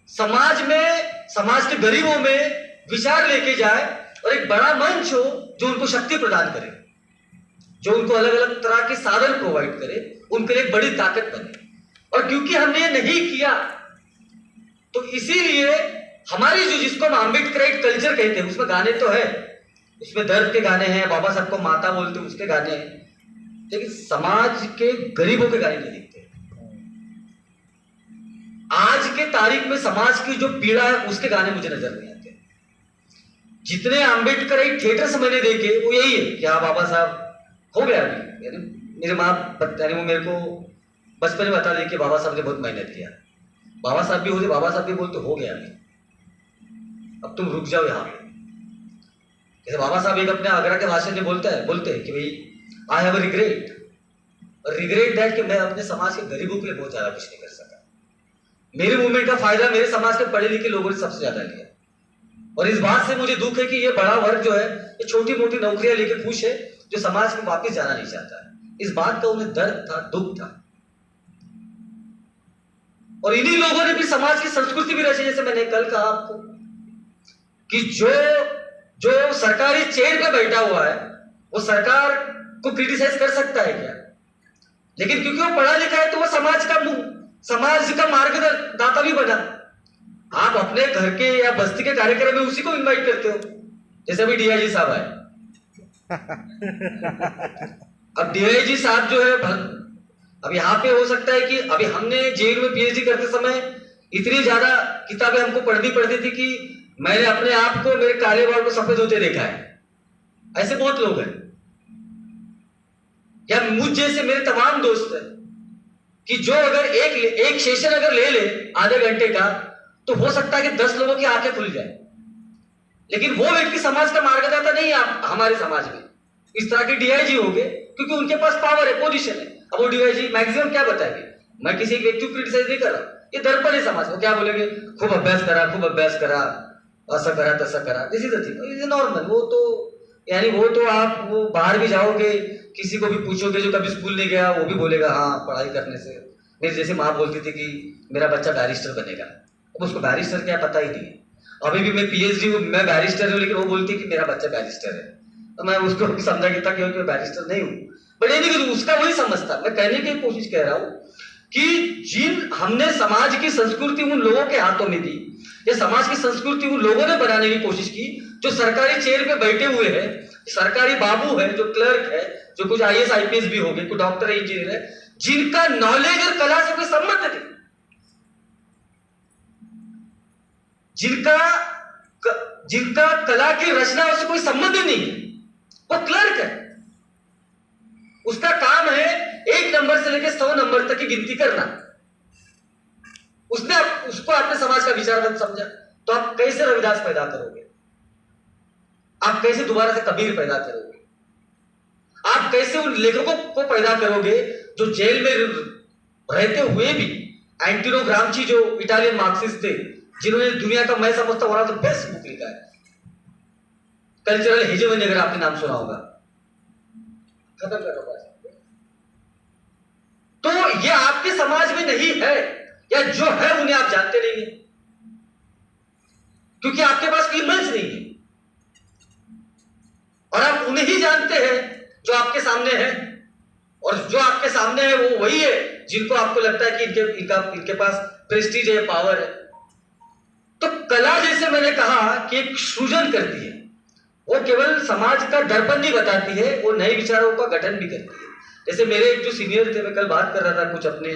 समाज में, समाज के गरीबों में विचार लेके जाए और एक बड़ा मंच हो जो उनको शक्ति प्रदान करे, जो उनको अलग अलग तरह के साधन प्रोवाइड करे, उनके लिए एक बड़ी ताकत बने। और क्योंकि हमने ये नहीं किया, तो इसीलिए हमारी जो, जिसको हम अम्बेडकराइट कल्चर कहते हैं, उसमें गाने तो है, उसमें दर्द के गाने हैं, बाबा साहब को माता बोलते हैं उसके गाने हैं, लेकिन समाज के गरीबों के गाने नहीं दिखते। आज के तारीख में समाज की जो पीड़ा है उसके गाने मुझे नजर नहीं आते। जितने अम्बेडकराइट थिएटर्स मैंने देखे वो यही है कि हाँ बाबा साहब हो गया अभी, यानी मेरे माँ यानी वो मेरे को बचपन में बता दी कि बाबा साहब ने बहुत मेहनत किया, बाबा साहब भी होते, बाबा साहब भी बोलते हो गया अभी, अब तुम रुक जाओ यहाँ पे। जैसे बाबा साहब एक अपने आगरा के भाषण में बोलते हैं कि भाई I have a regret that कि मैं अपने समाज के गरीबों के लिए बहुत ज्यादा कुछ नहीं कर सका। मेरे मूवमेंट का फायदा मेरे समाज के पढ़े लिखे लोगों ने सबसे ज्यादा लिया, और इस बात से मुझे दुख है कि ये बड़ा वर्ग जो है ये छोटी मोटी नौकरियां लेके खुश है, जो समाज में वापस जाना नहीं चाहता है। इस बात का उन्हें दर्द था, दुख था। और इन्हीं लोगों ने भी समाज की संस्कृति भी रची। जैसे मैंने कल कहा आपको कि जो सरकारी चेयर पे बैठा हुआ है वो सरकार को क्रिटिसाइज कर सकता है क्या? लेकिन क्योंकि वो पढ़ा लिखा है तो वो समाज का मार्गदाता भी बना। आप अपने घर के या बस्ती के कार्यक्रम में उसी को इनवाइट करते हो, जैसे अभी डीआईजी साहब आए। अब डीआईजी साहब जो है, अब यहाँ पे हो सकता है कि अभी हमने जेल में पीएचडी करते समय इतनी ज्यादा किताबें हमको पढ़नी पड़ती थी कि मैंने अपने आप को, मेरे काले बाल को सफेद होते देखा है। ऐसे बहुत लोग हैं, या मुझ जैसे मेरे तमाम दोस्त हैं कि जो अगर एक सेशन अगर ले आधे घंटे का, तो हो सकता है कि 10 लोगों की आंखें खुल जाए। लेकिन वो व्यक्ति समाज का मार्गदर्ता नहीं है हमारे समाज में। इस तरह के डीआईजी हो गए क्योंकि उनके पास पावर है, पोजीशन है। अब वो डीआईजी मैक्सिमम क्या बताएंगे? मैं किसी एक व्यक्ति को क्रिटिसाइज नहीं कर रहा, ये दर्पण है समाज। वो क्या बोलेंगे? खूब अभ्यास करा, ऐसा करा तैसा करा, this is the thing, normal. वो तो आप वो बाहर भी जाओगे, किसी को भी पूछोगे जो कभी स्कूल नहीं गया, वो भी बोलेगा हाँ पढ़ाई करने से। मेरी जैसे माँ बोलती थी कि मेरा बच्चा बैरिस्टर बनेगा, अब उसको बैरिस्टर क्या पता ही नहीं है। अभी भी मैं पीएचडी हूँ, मैं बैरिस्टर हूँ, लेकिन वो बोलती है कि मेरा बच्चा बैरिस्टर है। तो मैं उसको समझा कि था क्योंकि मैं बैरिस्टर नहीं हूँ, बट ये नहीं, उसका वही समझता। मैं कहने की कोशिश कर रहा हूँ कि हमने समाज की संस्कृति उन लोगों के हाथों में दी, या समाज की संस्कृति उन लोगों ने बनाने की कोशिश की जो सरकारी चेयर पे बैठे हुए हैं, सरकारी बाबू है, जो क्लर्क है, जो कुछ आईएएस आईपीएस भी हो गए, कुछ डॉक्टर इंजीनियर है, जिनका नॉलेज और कला से कोई संबंध नहीं, जिनका कला की रचना से कोई संबंध नहीं है, वो क्लर्क है। उसका काम है 1 नंबर से लेकर 100 नंबर तक की गिनती करना। उसको आपने समाज का विचारवंत समझा, तो आप कैसे रविदास पैदा करोगे? आप कैसे दोबारा से कबीर पैदा करोगे? आप कैसे उन लेखकों को पैदा करोगे जो जेल में रहते हुए भी, एंटोनियो ग्राम्ची जो इटालियन मार्क्सिस्ट थे, जिन्होंने दुनिया का मैं समझता हूं तो बेस्ट बुक लिखा है, कल्चरल हेजेमनी, अगर आपने नाम सुना होगा। खत्म करो बात। तो ये आपके समाज में नहीं है, या जो है उन्हें आप जानते नहीं है, क्योंकि आपके पास कोई मंच नहीं है, और आप उन्हें ही जानते हैं जो आपके सामने है। और जो आपके सामने है वो वही है जिनको आपको लगता है कि इनके पास प्रेस्टीज है, पावर है। तो कला, जैसे मैंने कहा कि एक सृजन करती है, वो केवल समाज का दर्पण नहीं बताती है, वो नए विचारों का गठन भी करती है। जैसे मेरे एक जो सीनियर थे, मैं कल बात कर रहा था कुछ अपने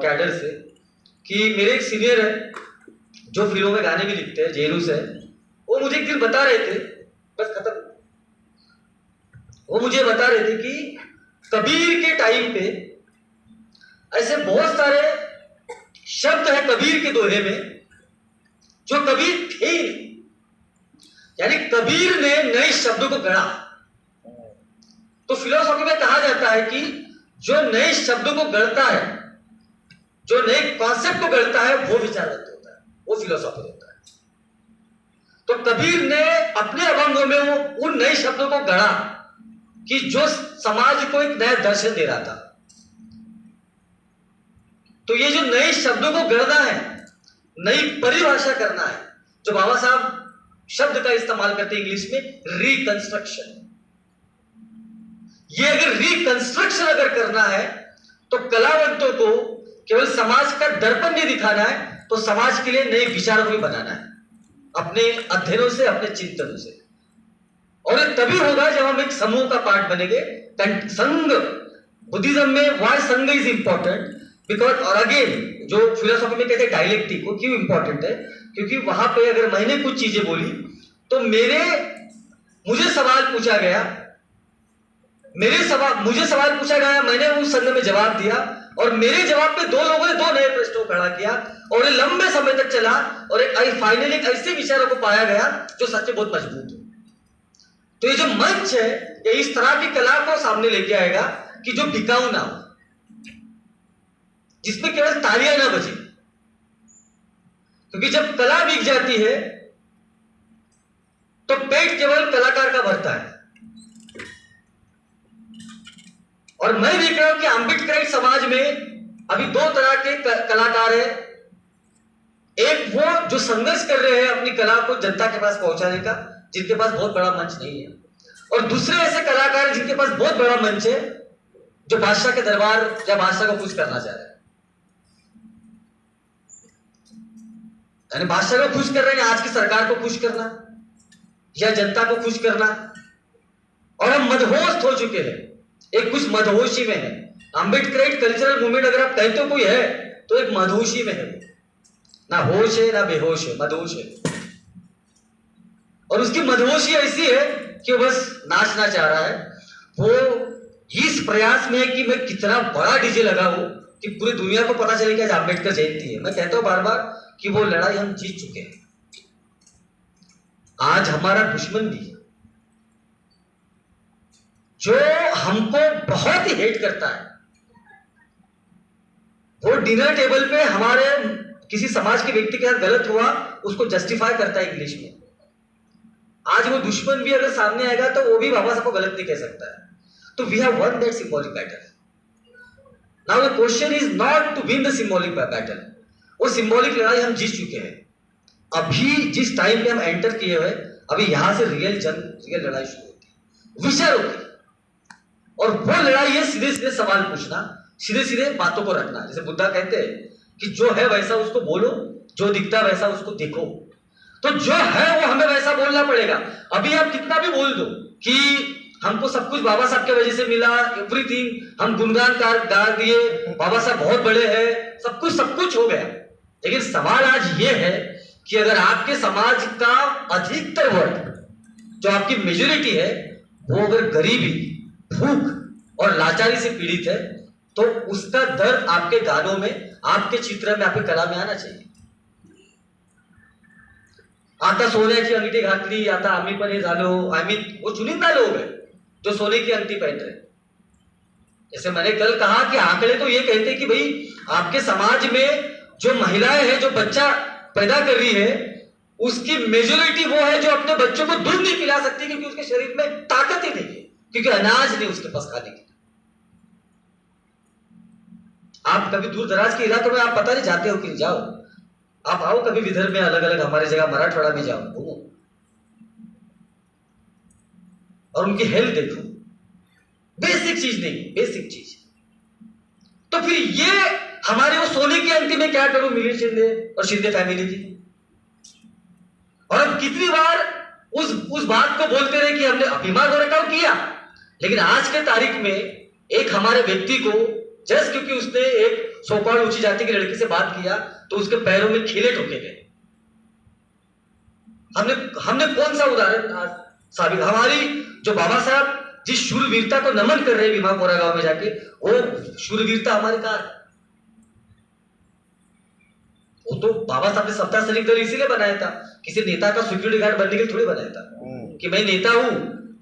कैडर से, कि मेरे एक सीनियर है जो फिल्मों में गाने भी लिखते हैं, जेलू से, वो मुझे एक दिन बता रहे थे, बस खत्म, वो मुझे बता रहे थे कि कबीर के टाइम पे ऐसे बहुत सारे शब्द है कबीर के दोहे में, जो कबीर थे ही नहीं। यानी कबीर ने नए शब्दों को गढ़ा। तो फिलोसॉफी में कहा जाता है कि जो नए शब्दों को गढ़ता है, जो नए कॉन्सेप्ट को गढ़ता है, वो विचारवंत होता है, वो फिलोसॉफर होता है। तो कबीर ने अपने अभंगों में वो उन नए शब्दों को गढ़ा कि जो समाज को एक नया दर्शन दे रहा था। तो ये जो नए शब्दों को गढ़ना है, नई परिभाषा करना है, जो बाबा साहब शब्द का इस्तेमाल करते हैं इंग्लिश में, रिकंस्ट्रक्शन। ये अगर रिकंस्ट्रक्शन अगर करना है तो कलावंतों को केवल समाज का दर्पण नहीं दिखाना है, तो समाज के लिए नए विचारों को भी बनाना है, अपने अध्ययनों से, अपने चिंतनों से। और ये तभी होगा जब हम एक समूह का पार्ट बनेंगे। संघ, बुद्धिज्म में व्हाई संघ इज इंपॉर्टेंट, बिकॉज, और अगेन जो फिलोसॉफी में कहते हैं डायलेक्टिक, वो क्यों इंपॉर्टेंट है? क्योंकि वहां पे अगर मैंने कुछ चीजें बोली तो मुझे सवाल पूछा गया, मुझे सवाल पूछा गया, मैंने उस संघ में जवाब दिया, और मेरे जवाब पे दो लोगों ने दो नए प्रश्नों को खड़ा किया, और ये लंबे समय तक चला, और एक फाइनली ऐसे विचारों को पाया गया जो सच में बहुत मजबूत हो। तो ये जो मंच है, ये इस तरह की कला को सामने लेके आएगा कि जो बिकाऊ ना हो, जिसमें केवल तालियां ना बजे। क्योंकि जब कला बिक जाती है तो पेट केवल कलाकार का भरता है। और मैं देख रहा हूं कि अम्बेडकर समाज में अभी दो तरह के कलाकार हैं। एक वो जो संघर्ष कर रहे हैं अपनी कला को जनता के पास पहुंचाने का, जिनके पास बहुत बड़ा मंच नहीं है, और दूसरे ऐसे कलाकार हैं जिनके पास बहुत बड़ा मंच है, जो बादशाह के दरबार या बादशाह को खुश करना चाह रहे हैं। यानी बादशाह को खुश कर रहे हैं, आज की सरकार को खुश करना या जनता को खुश करना। और हम मदहोश हो चुके हैं, एक कुछ मदहोशी में है। अम्बेडकर कल्चरल मूवमेंट अगर आप कहते हो कोई है तो एक मदहोशी में है, ना होश है ना बेहोश है, मदहोश है। और उसकी मदहोशी ऐसी है कि वो बस नाचना चाह रहा है। वो इस प्रयास में है कि मैं कितना बड़ा डीजे लगाऊं कि पूरी दुनिया को पता चले कि आज अम्बेडकर जयंती है। मैं कहता हूं बार बार कि वो लड़ाई हम जीत चुके हैं। आज हमारा दुश्मन भी जो हमको बहुत ही हेट करता है, वो डिनर टेबल पे हमारे किसी समाज के व्यक्ति के साथ गलत हुआ उसको जस्टिफाई करता है इंग्लिश में। आज वो दुश्मन भी अगर सामने आएगा तो वो भी बाबा साहब को गलत नहीं कह सकता है। तो we have won that symbolic battle. Now the question is not to win the symbolic battle. वो सिंबॉलिक लड़ाई हम जीत चुके हैं। अभी जिस टाइम पे हम एंटर किए हुए, अभी यहां से रियल लड़ाई शुरू होती है विचारों की। और वो लड़ाई है सीधे सीधे सवाल पूछना, सीधे सीधे बातों को रखना। जैसे बुद्धा कहते हैं कि जो है वैसा उसको बोलो, जो दिखता है वैसा उसको देखो। तो जो है वो हमें वैसा बोलना पड़ेगा। अभी आप कितना भी बोल दो कि हमको सब कुछ बाबा साहब की वजह से मिला, एवरीथिंग, हम गुणगान गा दिए, बाबा साहब बहुत बड़े हैं, सब कुछ हो गया। लेकिन सवाल आज ये है कि अगर आपके समाज का अधिकतर वर्ग, जो आपकी मेजोरिटी है, वो अगर गरीबी, भूख और लाचारी से पीड़ित है, तो उसका दर्द आपके गानों में, आपके चित्र में, आपकी कला में आना चाहिए। आता सोन्याची अंगठी घातली, आता आम्ही पण हे झालो, वो चुनिंदा लोग हैं जो सोने की अंगठी पहन रहे। जैसे मैंने कल कहा कि आंकड़े तो ये कहते हैं कि भाई आपके समाज में जो महिलाएं हैं, जो बच्चा पैदा कर रही है, उसकी मेजोरिटी वो है जो अपने बच्चों को दूध नहीं पिला सकती क्योंकि उसके शरीर में ताकत ही नहीं है, क्योंकि अनाज नहीं उसके पास खाने के लिए। आप कभी दूर दराज के इलाकों में आप पता नहीं जाते हो कि जाओ, आप आओ कभी विदर्भ में, अलग अलग हमारी जगह मराठवाड़ा में जाओ, घूमो और उनकी हेल्थ देखो। बेसिक चीज नहीं, बेसिक चीज। तो फिर ये हमारे वो सोने की अंगठी में क्या करूं मिलिंद शिंदे और शिंदे फैमिली की। और अब कितनी बार उस बात को बोलते रहे कि हमने बीमार होने का किया, लेकिन आज के तारीख में एक हमारे व्यक्ति को जस्ट क्योंकि उसने एक सोकॉल्ड ऊंची जाति की लड़की से बात किया तो उसके पैरों में खीले ठोके गए। हमने कौन सा उदाहरण साबित, हमारी जो बाबा साहब जिस शूरवीरता को नमन कर रहे हैं भीमाकोरा गांव में जाके, वो शूरवीरता हमारे कहां है? वो तो बाबा साहब ने सत्ता सैनिक दल इसीलिए बनाया था, किसी नेता का सिक्योरिटी गार्ड बनने के लिए थोड़ी बनाया था कि मैं नेता हूं,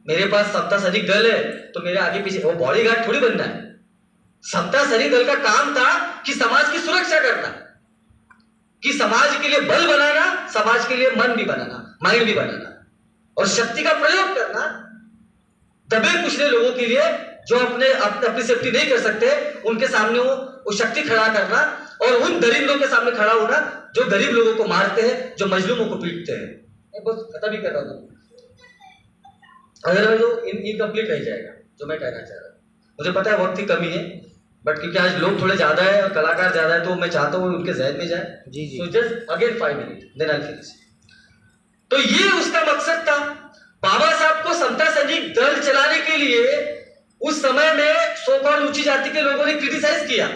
मेरे पास सत्ता सैनिक दल है तो मेरे आगे पीछे, वो बॉडी गार्ड थोड़ी बनना है। सत्ता सैनिक दल का काम था कि समाज की सुरक्षा करना, कि समाज के लिए बल बनाना, समाज के लिए मन भी बनाना, माइंड भी बनाना, और शक्ति का प्रयोग करना दबे कुचले लोगों के लिए, जो अपनी सेफ्टी नहीं कर सकते, उनके सामने वो शक्ति खड़ा करना, और उन दरिंदों के सामने खड़ा होना जो गरीब लोगों को मारते हैं, जो मजलूमों को पीटते हैं। मैं बस खत्म ही कर रहा हूं, अगर वो इनकम्प्लीट रह जाएगा जो मैं कहना चाह रहा हूं। मुझे पता है वक्त की कमी है, बट क्योंकि आज लोग थोड़े ज्यादा है और कलाकार ज्यादा है, तो मैं चाहता हूँ उनके जहन में जाए। So just again 5 minute then I finish. तो ये उसका मकसद था। बाबा साहब को समता सैनिक दल चलाने के लिए उस समय में सो कॉल्ड ऊंची जाति के लोगों ने क्रिटिसाइज किया।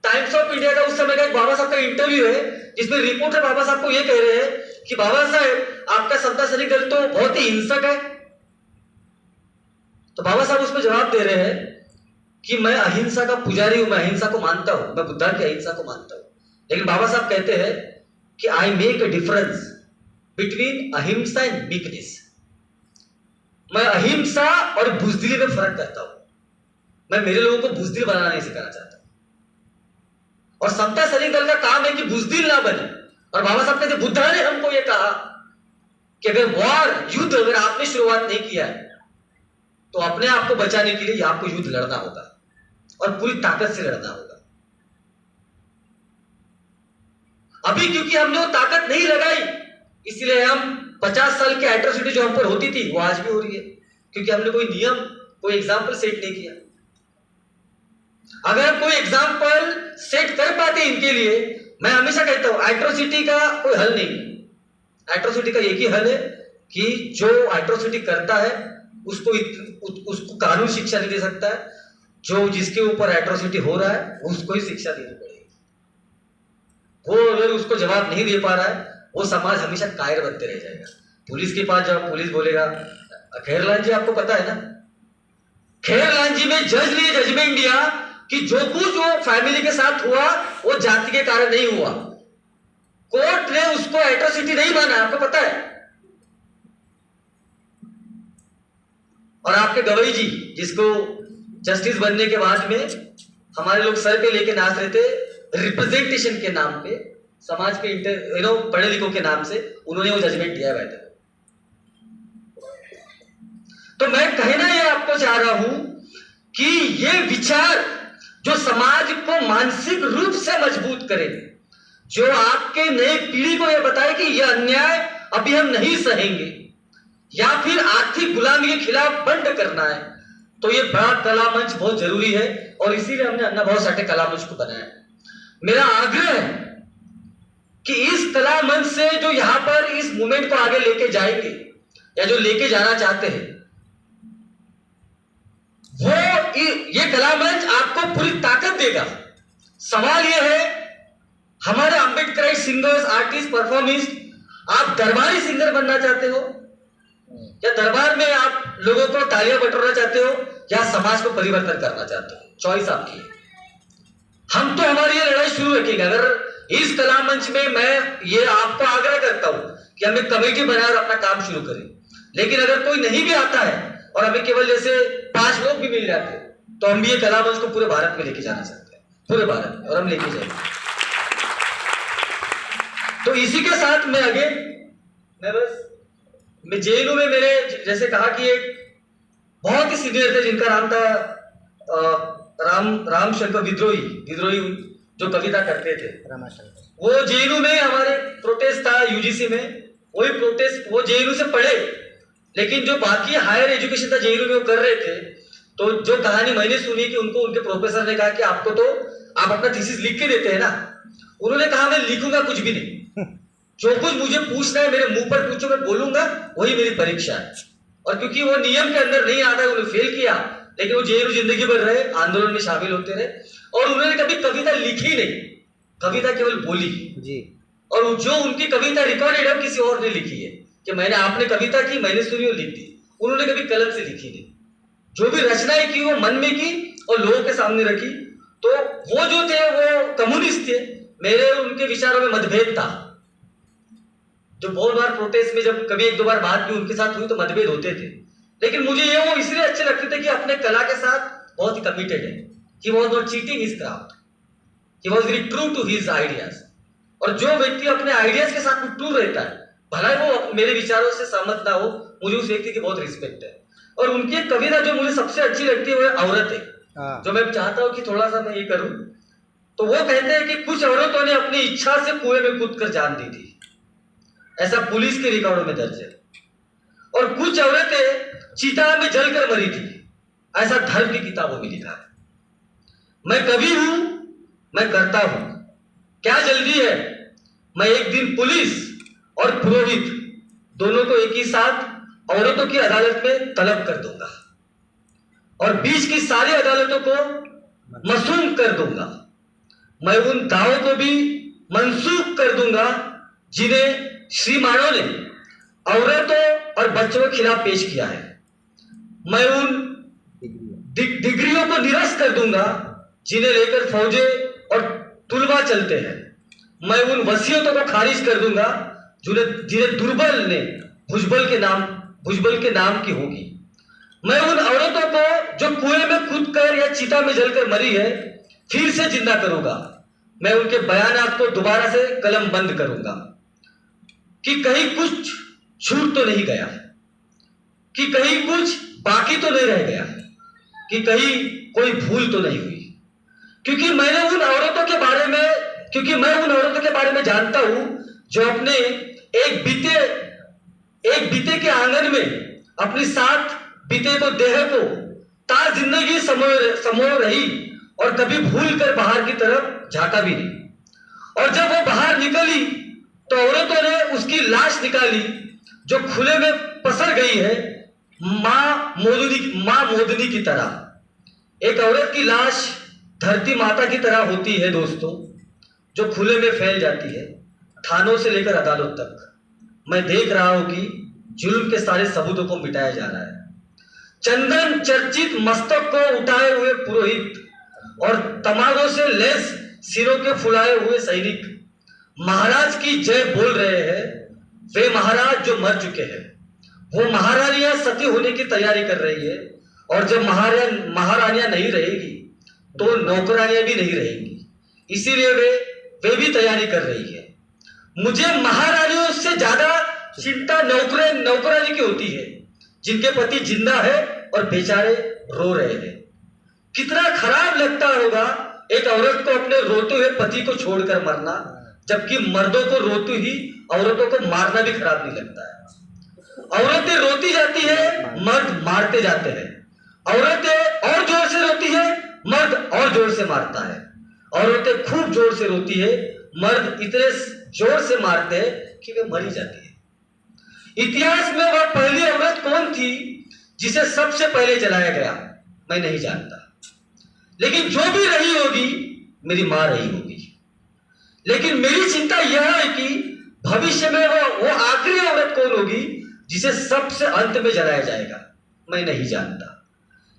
टाइम्स ऑफ इंडिया का उस समय का एक बाबा साहब का इंटरव्यू है, जिसमें रिपोर्टर बाबा साहब को यह कह रहे हैं कि बाबा साहब आपका समता सैनिक दल तो बहुत ही हिंसक है। तो बाबा साहब उसमें जवाब दे रहे हैं कि मैं अहिंसा का पुजारी हूं, मैं अहिंसा को मानता हूं, मैं बुद्धा की अहिंसा को मानता हूं। लेकिन बाबा साहब कहते हैं कि I make a difference between अहिंसा एंड वीकनेस। मैं अहिंसा और बुजदिली में फर्क करता हूं। मैं मेरे लोगों को बुजदिल बनाना नहीं सिखाना चाहता, और समता सैनिक दल का काम है कि बुजदिल ना बने। और बाबा साहब कहते बुद्धा ने हमको यह कहा कि अगर वॉर, युद्ध अगर आपने शुरुआत नहीं किया है तो अपने आप को बचाने के लिए आपको युद्ध लड़ना होगा, और पूरी ताकत से लड़ना होगा। अभी क्योंकि हमने वो ताकत नहीं लगाई, इसलिए हम 50 साल की एट्रोसिटी जो हम पर होती थी वो आज भी हो रही है, क्योंकि हमने कोई नियम, कोई एग्जाम्पल सेट नहीं किया। अगर हम कोई एग्जाम्पल सेट कर पाते इनके लिए, मैं हमेशा कहता हूं एट्रोसिटी का कोई हल नहीं है। एट्रोसिटी का एक ही हल है कि जो एट्रोसिटी करता है उसको कानून शिक्षा नहीं दे सकता है, जो जिसके ऊपर एट्रोसिटी हो रहा है उसको ही शिक्षा देनी पड़ेगी। वो अगर उसको जवाब नहीं दे पा रहा है, वो समाज हमेशा कायर बनते रह जाएगा। पुलिस के पास जब पुलिस बोलेगा, खैरलाल जी आपको पता है ना, खैरलाल जी में जज ने जजमेंट दिया कि जो कुछ वो फैमिली के साथ हुआ वो जाति के कारण नहीं हुआ। कोर्ट ने उसको एट्रोसिटी नहीं माना, आपको पता है। और आपके गवई जी, जिसको जस्टिस बनने के बाद में हमारे लोग सर पे लेके नाच रहे थे रिप्रेजेंटेशन के नाम पे, समाज के पढ़े लिखों के नाम से, उन्होंने वो जजमेंट दिया बैठा। तो मैं कहना यह आपको चाह रहा हूं कि ये विचार जो समाज को मानसिक रूप से मजबूत करे, जो आपके नए पीढ़ी को यह बताए कि यह अन्याय अभी हम नहीं सहेंगे, या फिर आर्थिक गुलामी के खिलाफ बंद करना है, तो ये बड़ा कला मंच बहुत जरूरी है। और इसीलिए हमने अन्ना भाऊ साठे कला मंच को बनाया। मेरा आग्रह है कि इस कला मंच से जो यहां पर इस मूवमेंट को आगे लेके जाएंगे या जो लेके जाना चाहते हैं, वो ये कला मंच आपको पूरी ताकत देगा। सवाल यह है, हमारे अम्बेडकराइट सिंगर्स, आर्टिस्ट, परफॉर्मिस्ट, आप दरबारी सिंगर बनना चाहते हो, या दरबार में आप लोगों को तालियां बटोरना चाहते हो, या समाज को परिवर्तन करना चाहते हो, चॉइस आपकी है। हम तो हमारी ये लड़ाई शुरू रखेंगे। अगर इस कला मंच में मैं ये आपको आग्रह करता हूं कि हम एक कमेटी बनाए और अपना काम शुरू करें, लेकिन अगर कोई नहीं भी आता है और हमें केवल जैसे 5 लोग भी मिल जाते हैं, तो हम भी ये कला मंच को पूरे भारत में लेके जाना चाहते हैं, पूरे भारत में, और हम लेके जाएंगे। तो इसी के साथ मैं आगे, मैं जेएनयू में मेरे जैसे कहा कि एक बहुत ही सीनियर थे जिनका नाम था राम शंकर विद्रोही जो कविता करते थे, वो जेएनयू में हमारे प्रोटेस्ट था यूजीसी में, वही प्रोटेस्ट वो जेएनयू से पढ़े, लेकिन जो बाकी हायर एजुकेशन था जेएनयू में वो कर रहे थे। तो जो कहानी मैंने सुनी कि उनको उनके प्रोफेसर ने कहा कि आपको तो आप अपना थीसिस लिख के देते हैं ना, उन्होंने कहा मैं लिखूंगा कुछ भी नहीं, जो कुछ मुझे पूछना है मेरे मुंह पर पूछो, मैं बोलूंगा, वही मेरी परीक्षा है। और क्योंकि वो नियम के अंदर नहीं आता है, उन्होंने फेल किया, लेकिन वो जेएनयू जिंदगी भर रहे, आंदोलन में शामिल होते रहे, और उन्होंने कभी कविता लिखी नहीं, कविता केवल बोली जी। और जो उनकी कविता रिकॉर्डेड है किसी और ने लिखी है कि मैंने आपने कविता की, मैंने सुनी और लिख दी, उन्होंने कभी कलम से लिखी नहीं। जो भी रचनाएं की वो मन में की और लोगों के सामने रखी। तो वो जो थे वो कम्युनिस्ट थे, मेरे उनके विचारों में मतभेद था। जो बहुत बार प्रोटेस्ट में जब कभी एक दो बार बात भी उनके साथ हुई तो मतभेद होते थे, लेकिन मुझे ये वो इसलिए अच्छे लगते थे कि अपने कला के साथ बहुत ही कमिटेड है। He was not cheating his craft. He was very true to his ideas. और जो व्यक्ति अपने आइडियाज के साथ ट्रू रहता है, भला वो मेरे विचारों से सहमत ना हो, मुझे उस व्यक्ति की बहुत रिस्पेक्ट है। और उनकी एक कविता जो मुझे सबसे अच्छी लगती है वो है औरत है, जो मैं चाहता हूं कि थोड़ा सा मैं ये करूं। तो वो कहते हैं कि कुछ औरतों ने अपनी इच्छा से कुएं में कूद कर जान दी थी, ऐसा पुलिस के रिकॉर्डों में दर्ज है। और कुछ औरतें चिता में जलकर मरी थी, ऐसा धर्म की किताबों में लिखा है। मैं कवि हूं, मैं करता हूं, क्या जल्दी है, मैं एक दिन पुलिस और पुरोहित दोनों को एक ही साथ औरतों की अदालत में तलब कर दूंगा और बीच की सारी अदालतों को मसूम कर दूंगा। मैं उन दावों को भी मंसूख कर दूंगा जिन्हें श्रीमानों ने औरतों और बच्चों के खिलाफ पेश किया है। मैं उन डिग्रियों को निरस्त कर दूंगा जिन्हें लेकर फौजें और तुलबा चलते हैं। मैं उन वसीयतों को खारिज कर दूंगा जिन्हें दुर्बल ने भुजबल के नाम की होगी। मैं उन औरतों को जो कुएं में कूदकर या चिता में जलकर मरी है फिर से जिंदा करूंगा। मैं उनके बयानात को दोबारा से कलम बंद करूंगा कि कहीं कुछ छूट तो नहीं गया, कि कहीं कुछ बाकी तो नहीं रह गया, कि कहीं कोई भूल तो नहीं हुई। क्योंकि मैं उन औरतों के बारे में जानता हूं जो अपने एक बीते के आंगन में अपनी साथ बीते को देह को तार जिंदगी समोर रही और कभी भूल कर बाहर की तरफ झांका भी नहीं। और जब वो बाहर निकली तो औरतों ने उसकी लाश निकाली जो खुले में पसर गई है, मां मोदनी की तरह। एक औरत की लाश धरती माता की तरह होती है दोस्तों, जो खुले में फैल जाती है थानों से लेकर अदालत तक। मैं देख रहा हूं कि जुल्म के सारे सबूतों को मिटाया जा रहा है। चंदन चर्चित मस्तक को उठाए हुए पुरोहित और तमागों से लैस सिरों के फुलाए हुए सैनिक महाराज की जय बोल रहे हैं। वे महाराज जो मर चुके हैं, वो महारानियां सती होने की तैयारी कर रही है, और जब महारानियां नहीं रहेगी तो नौकरानियां भी नहीं रहेंगी, इसीलिए वे भी तैयारी कर रही है। मुझे महारानियों से ज्यादा चिंता नौकरानी की होती है जिनके पति जिंदा है और बेचारे रो रहे हैं। कितना खराब लगता होगा एक औरत को अपने रोते हुए पति को छोड़कर मरना, जबकि मर्दों को रोती ही औरतों को मारना भी खराब नहीं लगता है। औरतें रोती जाती है, मर्द मारते जाते हैं। औरतें और जोर से रोती है, मर्द और जोर से मारता है। औरतें खूब जोर से रोती है, मर्द इतने जोर से मारते हैं कि वे मरी जाती है। इतिहास में वह पहली औरत कौन थी जिसे सबसे पहले जलाया गया, मैं नहीं जानता, लेकिन जो भी रही होगी मेरी मां रही होगी। लेकिन मेरी चिंता यह है कि भविष्य में वो आखिरी औरत कौन होगी जिसे सबसे अंत में जलाया जाएगा, मैं नहीं जानता।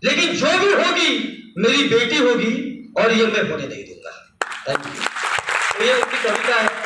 लेकिन जो भी होगी मेरी बेटी होगी और ये मैं होने नहीं दूंगा। Thank you. तो ये उनकी कविता है।